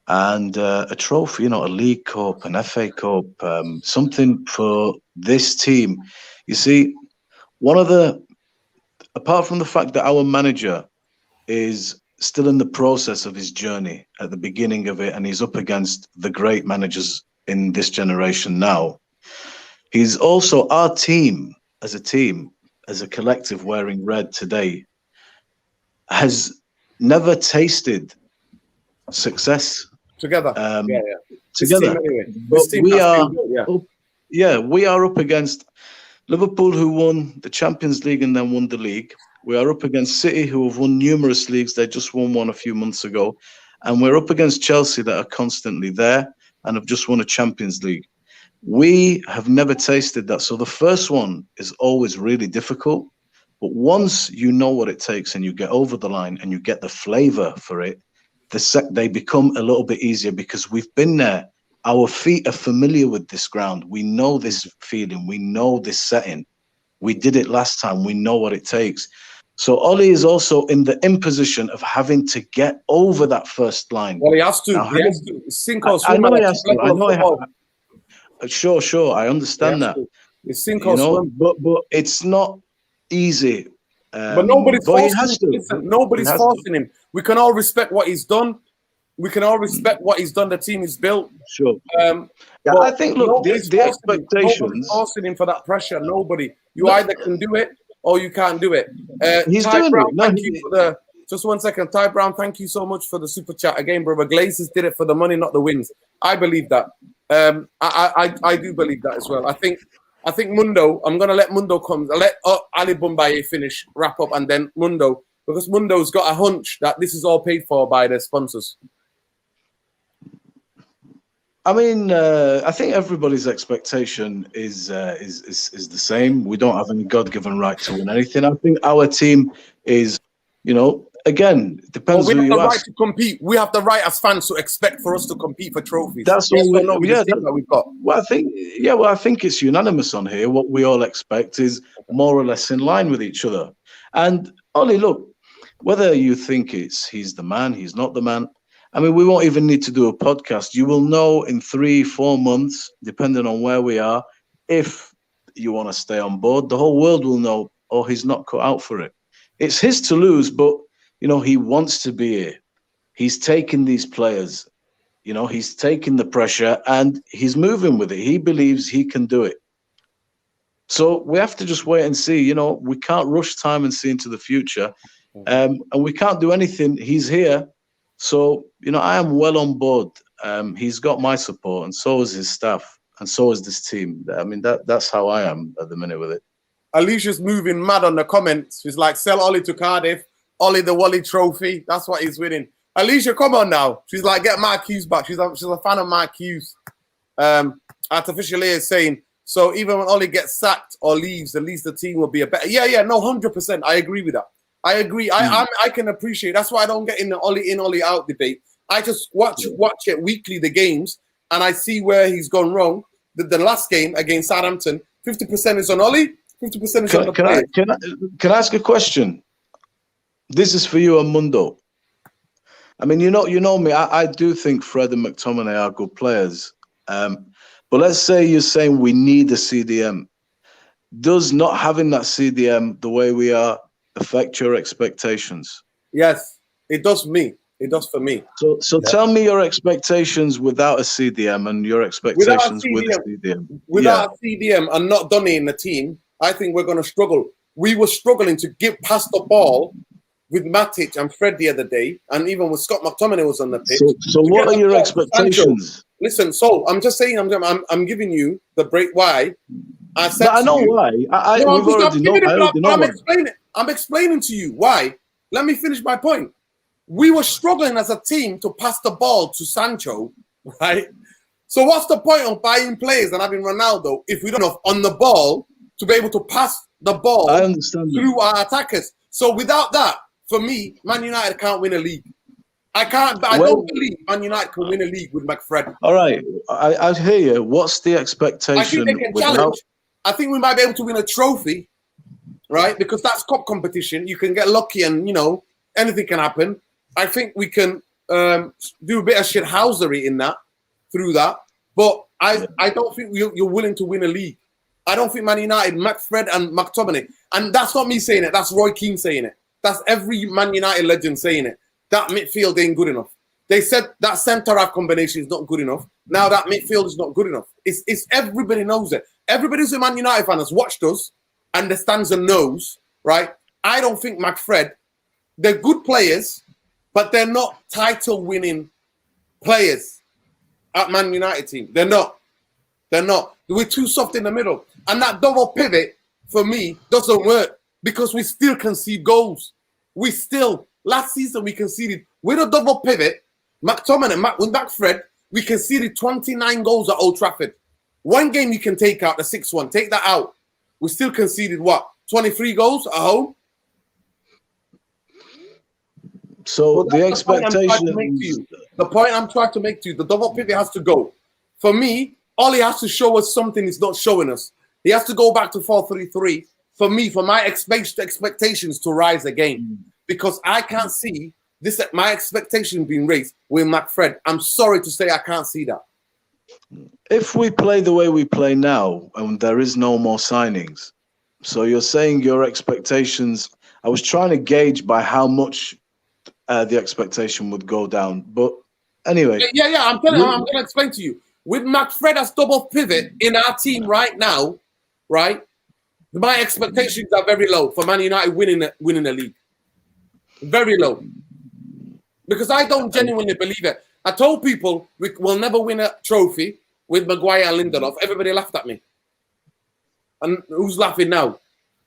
And a trophy, a League Cup, an FA Cup, something for this team. You see, apart from the fact that our manager is still in the process of his journey at the beginning of it, and he's up against the great managers in this generation now, he's also our team, as a collective wearing red today, has never tasted success together. Together. But we are up against Liverpool, who won the Champions League and then won the league. We are up against City, who have won numerous leagues. They just won one a few months ago. And we're up against Chelsea, that are constantly there and have just won a Champions League. We have never tasted that. So the first one is always really difficult. But once you know what it takes and you get over the line and you get the flavor for it, they become a little bit easier because we've been there. Our feet are familiar with this ground. We know this feeling. We know this setting. We did it last time. We know what it takes. So Ollie is also in the imposition of having to get over that first line. Well, he has to. Now, I know he has to. I know he has. Sure. I understand that. It's sink or swim. But it's not easy. But nobody's forcing him. Listen, nobody's forcing him. We can all respect what he's done. We can all respect what he's done. The team is built. Sure. I think, look, the expectations. Nobody's forcing him for that pressure. Nobody. You either can do it or you can't do it. He's Ty doing Brown, it. No, thank you for the. Just 1 second, Ty Brown. Thank you so much for the super chat again, brother. Glazers did it for the money, not the wins. I believe that. I do believe that as well. I think Mundo. I'm gonna let Mundo come. I'll let Ali Boumbaye finish, wrap up, and then Mundo, because Mundo's got a hunch that this is all paid for by the sponsors. I mean, I think everybody's expectation is the same. We don't have any God-given right to win anything. I think our team is, again, it depends we who have you the right ask. to compete. We have the right as fans to expect for us to compete for trophies. That's Yes all. or no, with this team that we've got. Well, I think it's unanimous on here. What we all expect is more or less in line with each other. And Ollie, look, whether you think he's the man, he's not the man. I mean, we won't even need to do a podcast. You will know in 3-4 months, depending on where we are, if you want to stay on board. The whole world will know, oh, he's not cut out for it. It's his to lose, but, he wants to be here. He's taken these players, he's taking the pressure and he's moving with it. He believes he can do it. So we have to just wait and see. We can't rush time and see into the future. And we can't do anything. He's here. So, I am well on board. He's got my support, and so is his staff, and so is this team. I mean, that's how I am at the minute with it. Alicia's moving mad on the comments. She's like, sell Ollie to Cardiff, Ollie the Wally trophy. That's what he's winning. Alicia, come on now. She's like, get Mark Hughes back. She's a fan of Mark Hughes. Artificially is saying, so even when Ollie gets sacked or leaves, at least the team will be a better. Yeah, no, 100%. I agree with that. I agree. I can appreciate. That's why I don't get in the Ollie in, Ollie out debate. I just watch it weekly, the games, and I see where he's gone wrong. The last game against Southampton, 50% is on Ollie, 50% is on the players. Can I ask a question? This is for you and Mundo. I mean, you know me. I do think Fred and McTominay are good players. But let's say you're saying we need a CDM. Does not having that CDM the way we are affect your expectations? Yes, it does for me. It does for me. So tell me your expectations without a CDM and your expectations with a CDM. Without a CDM and not Donny in the team, I think we're going to struggle. We were struggling to get past the ball with Matic and Fred the other day, and even when Scott McTominay was on the pitch. So what are your expectations? Listen, so I'm just saying, I'm giving you the break. Why? I know why. I'm explaining to you why. Let me finish my point. We were struggling as a team to pass the ball to Sancho, right? So what's the point of buying players and having Ronaldo if we don't have on the ball to be able to pass the ball through our attackers? So without that, for me, Man United can't win a league. I don't believe Man United can win a league with McFred. All right, I hear you. What's the expectation? I think they can challenge. I think we might be able to win a trophy, right? Because that's cup competition. You can get lucky and, anything can happen. I think we can do a bit of shithousery in that, through that. But I don't think you're willing to win a league. I don't think Man United, McFred and McTominay, and that's not me saying it. That's Roy Keane saying it. That's every Man United legend saying it. That midfield ain't good enough. They said that centre-half combination is not good enough. Now that midfield is not good enough. It's everybody knows it. Everybody who's a Man United fan has watched us, understands and knows, right? I don't think McFred, they're good players, but they're not title-winning players at Man United team. They're not. We're too soft in the middle. And that double pivot, for me, doesn't work because we still concede goals. Last season we conceded, with a double pivot, McTominay, with McFred, we conceded 29 goals at Old Trafford. One game you can take out, the 6-1, take that out. We still conceded, 23 goals at home? So the expectation... The point I'm trying to make to you, the double pivot has to go. For me, Ollie has to show us something he's not showing us. He has to go back to 4-3-3 for me, for my expectations to rise again. Because I can't see my expectation being raised with McFred. I'm sorry to say I can't see that. If we play the way we play now, and there is no more signings, so you're saying your expectations, I was trying to gauge by how much the expectation would go down. But anyway. Yeah, I'm going to explain to you. With McFred as double pivot in our team right now, right? My expectations are very low for Man United winning the league. Very low. Because I don't genuinely believe it. I told people we will never win a trophy with Maguire and Lindelof. Everybody laughed at me. And who's laughing now?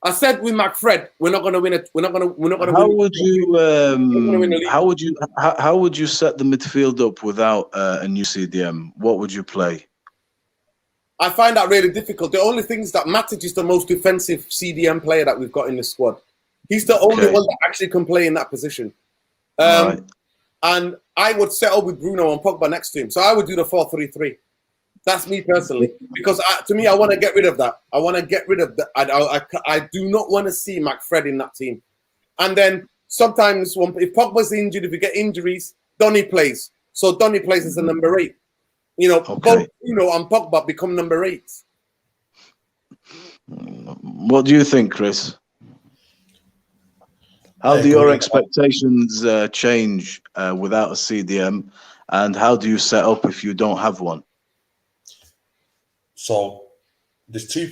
I said with McFred, we're not going to win it. We're not going to. How would you set the midfield up without a new CDM? What would you play? I find that really difficult. The only thing is that Matic is the most defensive CDM player that we've got in the squad. He's the only one that actually can play in that position. Right. And I would settle with Bruno and Pogba next to him. So I would do the 4-3-3. That's me personally. Because to me, I want to get rid of that. I want to get rid of that. I do not want to see McFred in that team. And then sometimes if Pogba's injured, if you get injuries, Donny plays. So Donny plays as a number 8. You know, both Bruno and Pogba become number 8. What do you think, Chris? How do your expectations change without a CDM, and how do you set up if you don't have one? So there's two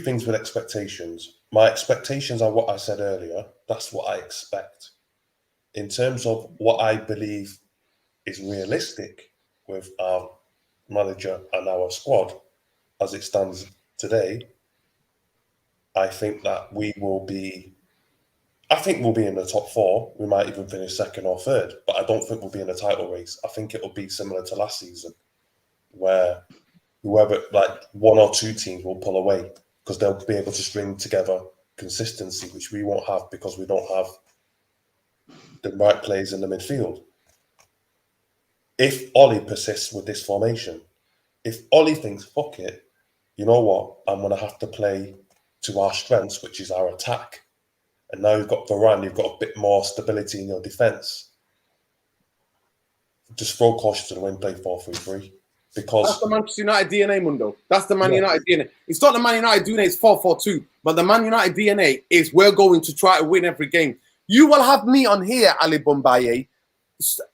things with expectations. My expectations are what I said earlier. That's what I expect. In terms of what I believe is realistic with our manager and our squad as it stands today, I think that we'll be in the top 4. We might even finish 2nd or 3rd, but I don't think we'll be in a title race. I think it'll be similar to last season, where whoever, like 1 or 2 teams will pull away because they'll be able to string together consistency, which we won't have because we don't have the right players in the midfield. If Ollie persists with this formation, if Ollie thinks, fuck it, you know what, I'm going to have to play to our strengths, which is our attack, and now you've got Varane, you've got a bit more stability in your defence, just throw caution to the wind, play 4-3-3. Because that's the Manchester United DNA, Mundo. That's the Man United DNA. It's not the Man United DNA, it's 4-4-2. But the Man United DNA is we're going to try to win every game. You will have me on here, Ali Bombaye,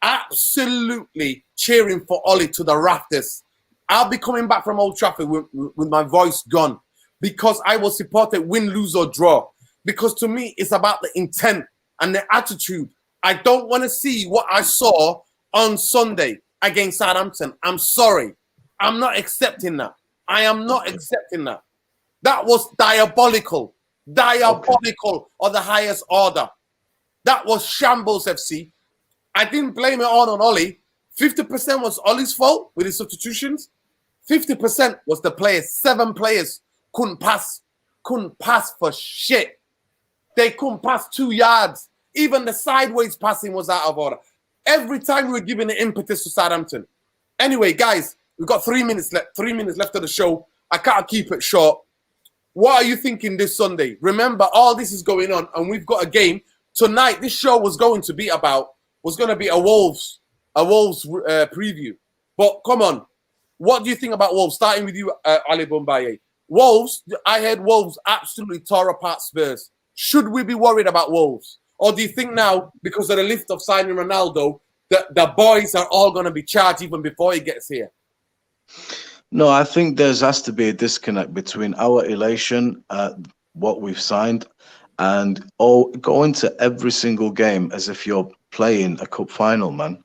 absolutely cheering for Ollie to the rafters. I'll be coming back from Old Trafford with my voice gone because I will support it, win, lose, or draw. Because to me, it's about the intent and the attitude. I don't want to see what I saw on Sunday against Southampton. I'm sorry. I'm not accepting that. I am not accepting that. That was diabolical. Diabolical of the highest order. That was shambles, FC. I didn't blame it all on Ollie. 50% was Ollie's fault with his substitutions. 50% was the players. 7 players couldn't pass. Couldn't pass for shit. They couldn't pass 2 yards. Even the sideways passing was out of order. Every time we were giving the impetus to Southampton. Anyway, guys, we've got 3 minutes left. 3 minutes left of the show. I can't keep it short. What are you thinking this Sunday? Remember, all this is going on, and we've got a game tonight. This show was going to be a Wolves preview. But come on, what do you think about Wolves? Starting with you, Ali Bombaye. Wolves, I heard Wolves absolutely tore apart Spurs. Should we be worried about Wolves? Or do you think now, because of the lift of signing Ronaldo, that the boys are all going to be charged even before he gets here? No, I think there has to be a disconnect between our elation at what we've signed and going to every single game as if you're playing a cup final, man.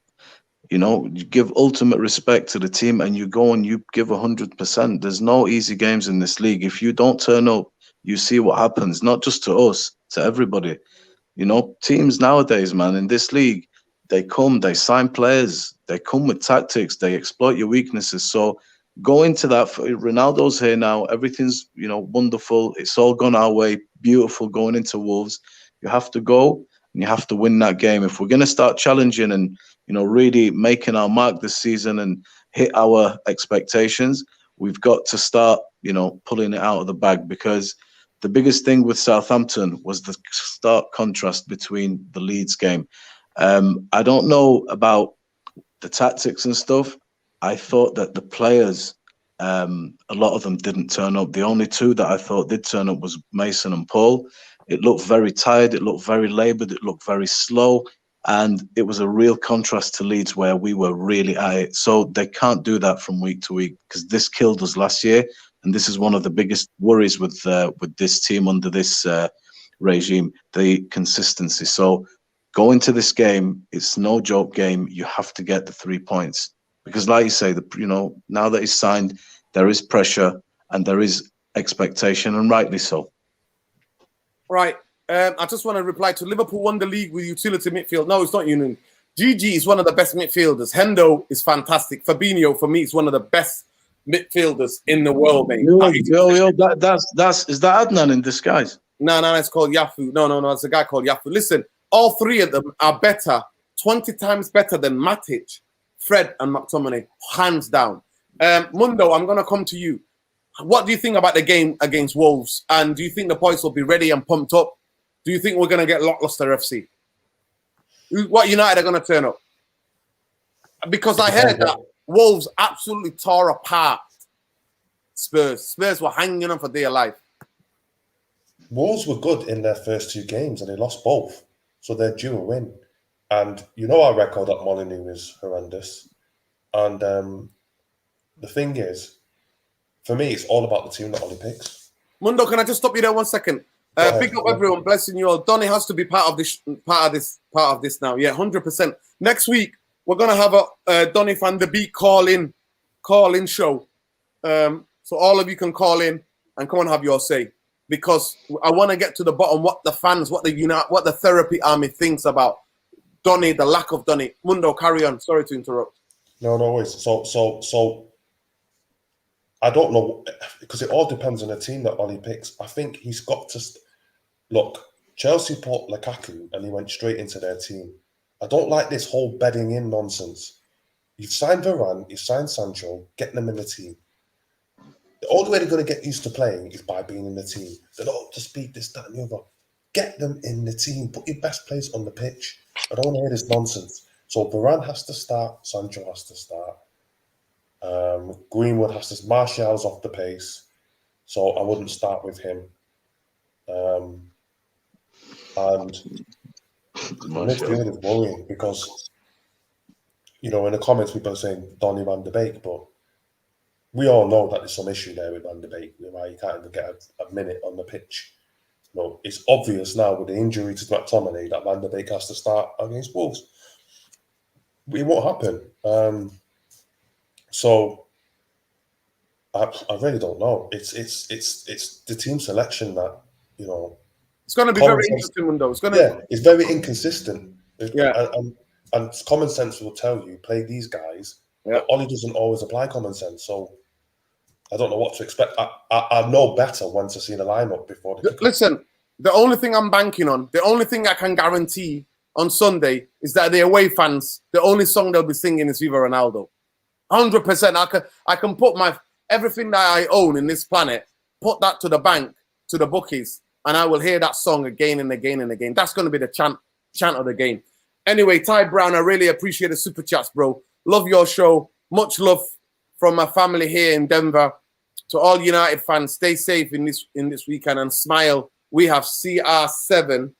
You know, you give ultimate respect to the team and you go and you give 100%. There's no easy games in this league. If you don't turn up, you see what happens, not just to us, to everybody. You know, teams nowadays, man, in this league, they sign players, they come with tactics, they exploit your weaknesses. So go into that. Ronaldo's here now. Everything's, you know, wonderful. It's all gone our way. Beautiful going into Wolves. You have to go and you have to win that game. If we're going to start challenging and, you know, really making our mark this season and hit our expectations, we've got to start, you know, pulling it out of the bag, because the biggest thing with Southampton was the stark contrast between the Leeds game. I don't know about the tactics and stuff. I thought that the players, a lot of them didn't turn up. The only 2 that I thought did turn up was Mason and Paul. It looked very tired. It looked very laboured. It looked very slow. And it was a real contrast to Leeds, where we were really at it. So they can't do that from week to week, because this killed us last year. and this is one of the biggest worries with this team under this regime, the consistency. So going to this game, it's no joke game. You have to get the 3 points because, like you say, now that he's signed, there is pressure and there is expectation, and rightly so. Right. I just want to reply to Liverpool won the league with utility midfield. No, it's not Union. Gigi is one of the best midfielders. Hendo is fantastic. Fabinho, for me, is one of the best midfielders in the world, mate. That's is that Adnan in disguise? No, it's called Yafu. No, it's a guy called Yafu. Listen, all three of them are better, 20 times better than Matic, Fred, and McTominay, hands down. Mundo, I'm going to come to you. What do you think about the game against Wolves? And do you think the boys will be ready and pumped up? Do you think we're going to get Rollacoaster FC? What United are going to turn up? Because I heard that Wolves absolutely tore apart Spurs. Spurs were hanging on for dear life. Wolves were good in their first 2 games and they lost both. So they're due a win. And you know our record at Molineux is horrendous. And the thing is, for me, it's all about the team that Ollie picks. Mundo, can I just stop you there 1 second? Pick up everyone, blessing you all. Donny has to be part of this now. Yeah, 100%. Next week we're gonna have a Donny van de Beek call in show. So all of you can call in and come and have your say, because I want to get to the bottom what the fans, what the therapy army thinks about Donny, the lack of Donny. Mundo, carry on. Sorry to interrupt. No worries. So I don't know, because it all depends on the team that Ollie picks. I think he's got to look. Chelsea put Lukaku and he went straight into their team. I don't like this whole bedding in nonsense. You've signed Varane, you've signed Sancho, get them in the team. The only way they're going to get used to playing is by being in the team. They don't have to speak this, that, and the other. Get them in the team. Put your best players on the pitch. I don't want to hear this nonsense. So Varane has to start. Sancho has to start. Greenwood has to. Martial's off the pace, so I wouldn't start with him. And midfield is worrying because, in the comments people are saying Donny van de Beek, but we all know that there's some issue there with Van de Beek. Why you can't even get a minute on the pitch. It's obvious now with the injury to McTominay that Van de Beek has to start against Wolves. It won't happen. So I really don't know. It's the team selection that It's going to be very interesting, Mundo. It's very inconsistent. Yeah, and common sense will tell you play these guys. Yeah. But Ollie doesn't always apply common sense, so I don't know what to expect. I know better once I see the lineup before. Listen, the only thing I'm banking on, the only thing I can guarantee on Sunday is that the away fans, the only song they'll be singing is Viva Ronaldo. 100%. I can put everything that I own in this planet, put that to the bank, to the bookies, and I will hear that song again and again and again. That's going to be the chant of the game. Anyway, Ty Brown, I really appreciate the super chats, bro. Love your show. Much love from my family here in Denver. To all United fans, stay safe in this weekend and smile. We have CR7.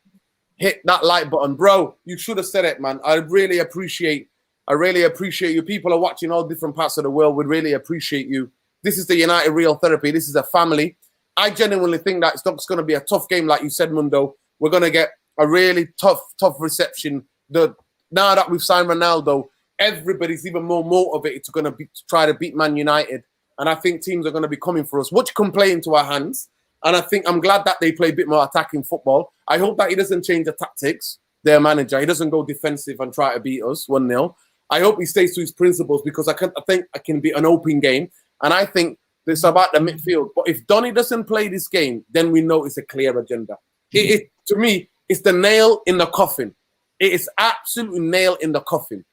Hit that like button, bro. You should have said it, man. I really appreciate you. People are watching all different parts of the world. We really appreciate you. This is the United Real Therapy. This is a family. I genuinely think that it's not going to be a tough game, like you said, Mundo. We're going to get a really tough reception. Now that we've signed Ronaldo, everybody's even more motivated to try to beat Man United. And I think teams are going to be coming for us, which can play into our hands. And I think I'm glad that they play a bit more attacking football. I hope that he doesn't change the tactics, their manager. He doesn't go defensive and try to beat us 1-0. I hope he stays to his principles because I think it can be an open game. And I think it's about the midfield. But if Donny doesn't play this game, then we know it's a clear agenda. To me, it's the nail in the coffin. It is absolutely nail in the coffin.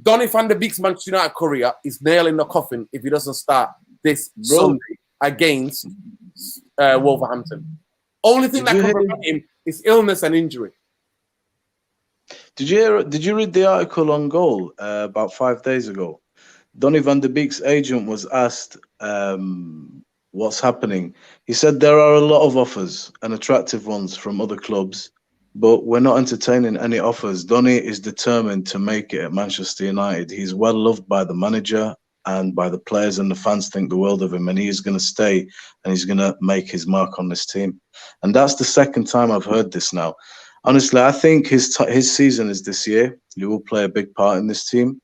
Donny van de Beek's Manchester United career is nail in the coffin if he doesn't start this Sunday against Wolverhampton. Only thing that can prevent him is illness and injury. Did you read the article on Goal about 5 days ago? Donny van de Beek's agent was asked what's happening. He said there are a lot of offers and attractive ones from other clubs, but we're not entertaining any offers. Donny is determined to make it at Manchester United. He's well loved by the manager and by the players and the fans think the world of him, and he is going to stay and he's going to make his mark on this team. And that's the second time I've heard this now. Honestly, I think his season is this year. He will play a big part in this team,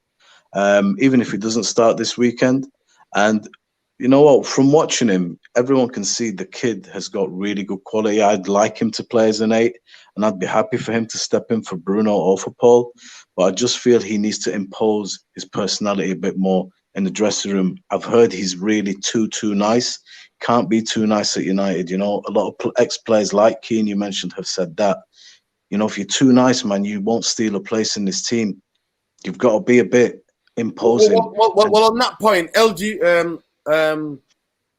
even if he doesn't start this weekend. And you know what? From watching him, everyone can see the kid has got really good quality. I'd like him to play as an 8, and I'd be happy for him to step in for Bruno or for Paul. But I just feel he needs to impose his personality a bit more in the dressing room. I've heard he's really too nice. Can't be too nice at United. You know, a lot of ex-players like Keane, you mentioned, have said that. You know, if you're too nice, man, you won't steal a place in this team. You've got to be a bit imposing. Well, on that point,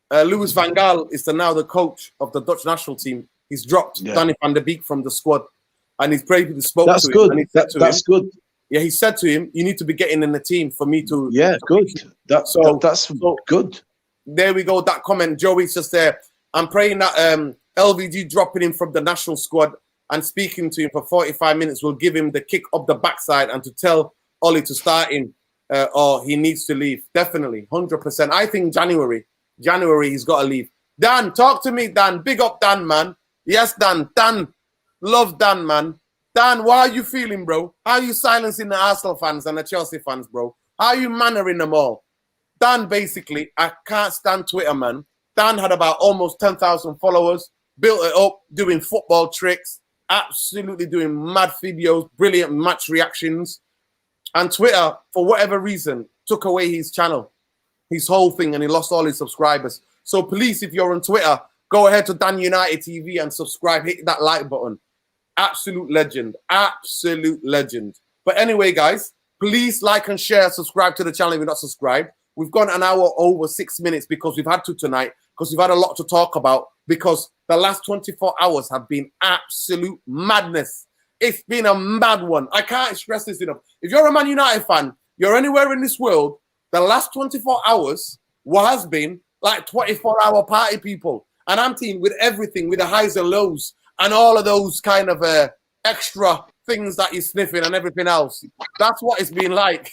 Louis van Gaal is now the coach of the Dutch national team. He's dropped Danny van der Beek from the squad, and he's bravely spoke That's to good. him. That's good. Yeah, he said to him, "You need to be getting in the team for me to." Yeah, good. That's good. There we go. That comment, Joey's just there. I'm praying that LVG dropping him from the national squad and speaking to him for 45 minutes will give him the kick up the backside and to tell Ollie to start him or he needs to leave. Definitely, 100%. I think January he's got to leave. Dan, talk to me, Dan. Big up Dan, man. Yes, Dan. Dan, love Dan, man. Dan, how are you feeling, bro? How are you silencing the Arsenal fans and the Chelsea fans, bro? How are you mannering them all? Dan, basically, I can't stand Twitter, man. Dan had about almost 10,000 followers, built it up, doing football tricks, absolutely doing mad videos, brilliant match reactions. And Twitter, for whatever reason, took away his channel, his whole thing, and he lost all his subscribers. So please, if you're on Twitter, go ahead to Dan United TV and subscribe. Hit that like button. Absolute legend. Absolute legend. But anyway, guys, please like and share, subscribe to the channel if you're not subscribed. We've gone an hour over 6 minutes because we've had to tonight, because we've had a lot to talk about, because the last 24 hours have been absolute madness. It's been a mad one. I can't stress this enough. If you're a Man United fan, you're anywhere in this world, the last 24 hours has been like 24-hour party, people. And I'm team with everything, with the highs and lows and all of those kind of extra things that you're sniffing and everything else. That's what it's been like.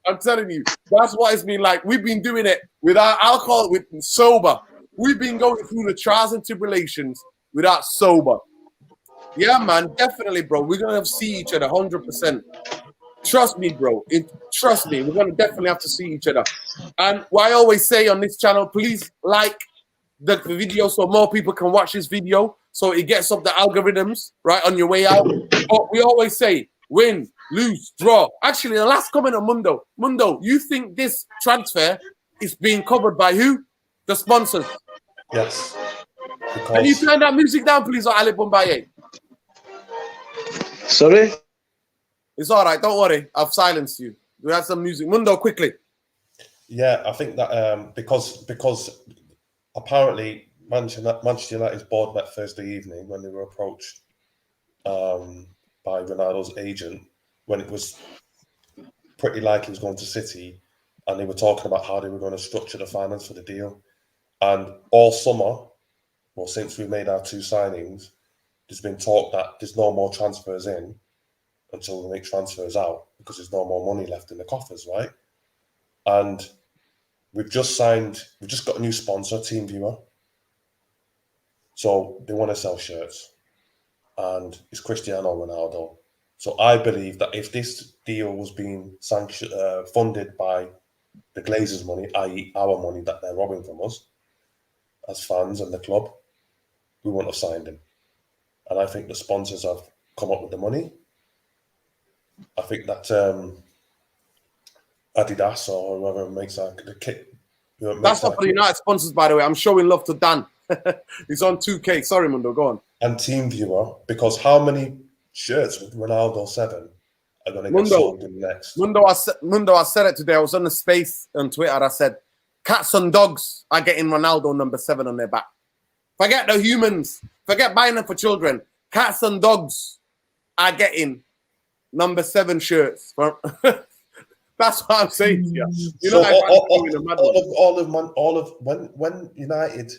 I'm telling you, that's what it's been like. We've been doing it without alcohol, with sober. We've been going through the trials and tribulations without sober. Yeah, man, definitely, bro. We're going to have to see each other 100%. Trust me, bro. Trust me. We're going to definitely have to see each other. And what I always say on this channel, please like the video so more people can watch this video, so it gets up the algorithms, right, on your way out. But we always say, win, lose, draw. Actually, the last comment on Mundo. Mundo, you think this transfer is being covered by who? The sponsors. Yes. Can you turn that music down, please, or Ali Bombaye? Sorry? It's all right. Don't worry. I've silenced you. We have some music. Mundo, quickly. Yeah, I think that because apparently Manchester United's board met Thursday evening when they were approached by Ronaldo's agent, when it was pretty likely he was going to City, and they were talking about how they were going to structure the finance for the deal. And all summer, well, since we made our 2 signings, there's been talk that there's no more transfers in until we make transfers out, because there's no more money left in the coffers, right? And we've just got a new sponsor, TeamViewer. So they want to sell shirts, and it's Cristiano Ronaldo. So I believe that if this deal was being funded by the Glazers' money, i.e. our money that they're robbing from us as fans and the club, we wouldn't have signed him. And I think the sponsors have come up with the money. I think that Adidas or whoever makes the kit. That's not for the United sponsors, by the way. I'm showing love to Dan. He's on 2K. Sorry, Mundo, go on. And TeamViewer, because how many shirts with Ronaldo 7 are going to get sold in next? Mundo, I said it today. I was on the space on Twitter. I said, cats and dogs are getting Ronaldo number 7 on their back. Forget the humans. Forget buying them for children. Cats and dogs are getting number 7 shirts. That's what I'm saying to you. You know, when United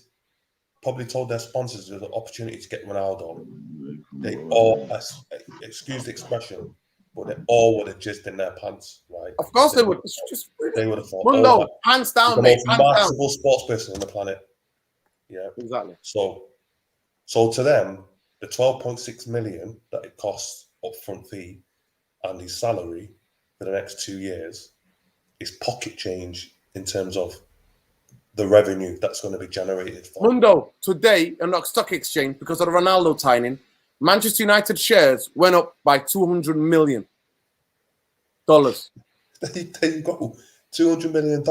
probably told their sponsors there's an opportunity to get Ronaldo, they all, excuse the expression, but they all would have jizzed in their pants, right? Of course they would. It's just They would have thought, Mundo, hands he's down, the mate. most Hands down. marketable sports person on the planet. Yeah, Exactly. So to them, the 12.6 million that it costs upfront fee and his salary for the next 2 years is pocket change in terms of the revenue that's going to be generated for. Mundo, today on the stock exchange, because of the Ronaldo signing, Manchester United shares went up by $200 million. There you go, $200 million.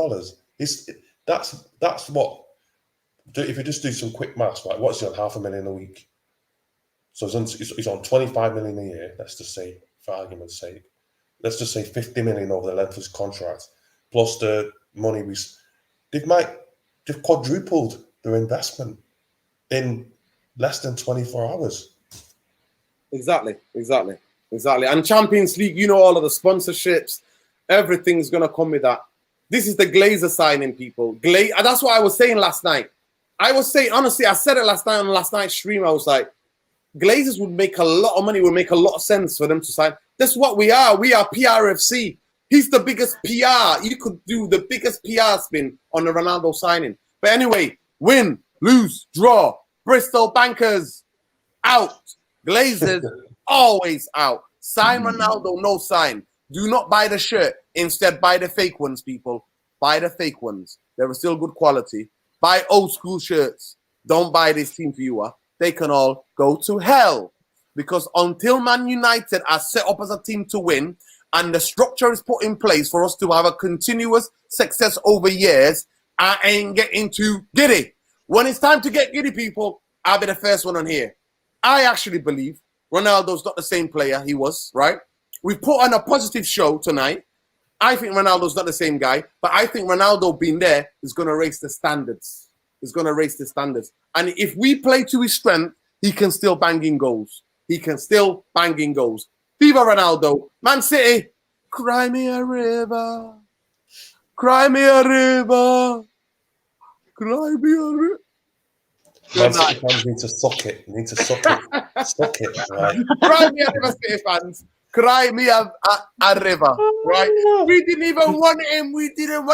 That's what. If you just do some quick maths, right? What's he on? $500,000 a week. So he's on 25 million a year. Let's just say, for argument's sake, let's just say 50 million over the length of his contract, plus the money they've quadrupled their investment in less than 24 hours. Exactly. And Champions League, you know, all of the sponsorships, everything's gonna come with that. This is the Glazer signing, people. That's what I was saying last night. I was saying, honestly, I said it last night on last night's stream. I was like, Glazers would make a lot of money, would make a lot of sense for them to sign. That's what we are. We are PRFC. He's the biggest PR. You could do the biggest PR spin on the Ronaldo signing. But anyway, win, lose, draw. Bristol Bankers, out. Glazers, always out. Sign Ronaldo, no sign. Do not buy the shirt. Instead, buy the fake ones, people. Buy the fake ones. They're still good quality. Buy old school shirts. Don't buy this team for you. They can all go to hell. Because until Man United are set up as a team to win and the structure is put in place for us to have a continuous success over years, I ain't getting too giddy. When it's time to get giddy, people, I'll be the first one on here. I actually believe Ronaldo's not the same player he was, right? We put on a positive show tonight. I think Ronaldo's not the same guy, but I think Ronaldo being there is going to raise the standards. He's going to raise the standards. And if we play to his strength, he can still bang in goals. Viva Ronaldo. Man City, cry me a river. Cry me a river. Cry me a river. Man City fans need to suck it. Suck it, right? Cry me a river, City fans. Cry me a river, right? We didn't even want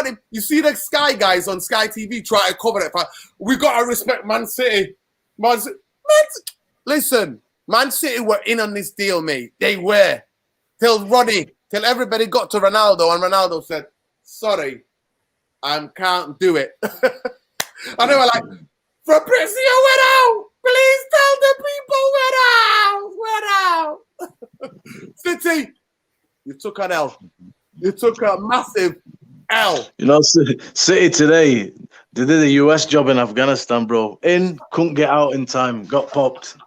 him. You see the Sky guys on Sky TV try to cover it. We got to respect Man City. Listen, Man City were in on this deal, mate. They were. Till everybody got to Ronaldo, and Ronaldo said, sorry, I can't do it. And they were like, Fabrizio went out. Please tell the people went out. City, you took an L. You took a massive L. You know, City today, they did a US job in Afghanistan, bro. Couldn't get out in time, got popped.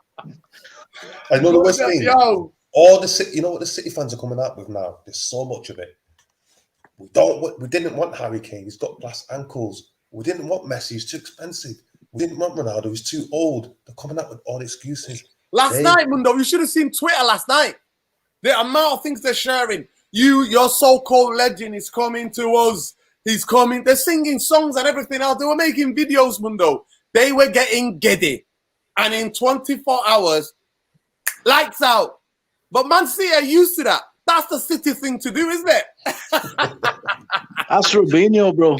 I know the worst thing. Yo. You know what the City fans are coming out with now? There's so much of it. We didn't want Harry Kane. He's got glass ankles. We didn't want Messi. He's too expensive. We didn't want Ronaldo. He's too old. They're coming out with all excuses. Last night, Mundo, you should have seen Twitter last night. The amount of things they're sharing. Your so-called legend is coming to us. He's coming. They're singing songs and everything else. They were making videos, Mundo. They were getting giddy. And in 24 hours, lights out. But Man City are used to that. That's the City thing to do, isn't it? That's Robinho, bro.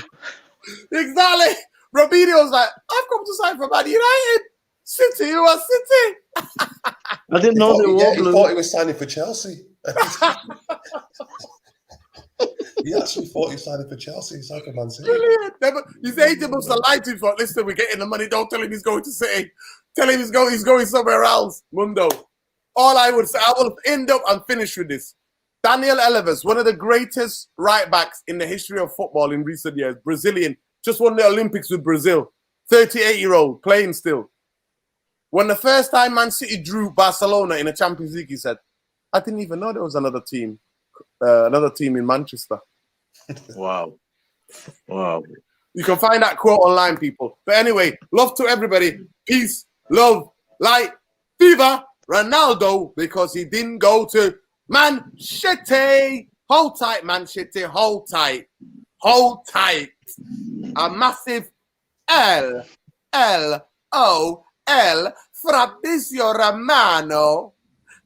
Exactly. Robinho's like, I've come to sign for Man United. City, you are City. I didn't know they were. He thought he was signing for Chelsea. He actually thought he was signing for Chelsea. He's like a Man City. Brilliant. His agent must have lied to him. Thought, listen, we're getting the money. Don't tell him he's going to City. Tell him he's going somewhere else. Mundo. All I would say, I will end up and finish with this. Daniel Alves, one of the greatest right backs in the history of football in recent years. Brazilian. Just won the Olympics with Brazil. 38-year-old, playing still. When the first time Man City drew Barcelona in the Champions League, he said, I didn't even know there was another team in Manchester. Wow. You can find that quote online, people. But anyway, love to everybody. Peace, love, light, Viva Ronaldo, because he didn't go to Man City. Hold tight, Man City. Hold tight. Hold tight. A massive L, L-O-L, Fabrizio Romano.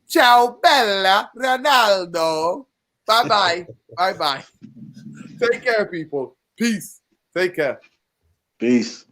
Ciao, bella Ronaldo. Bye-bye. Bye-bye. Take care, people. Peace. Take care. Peace.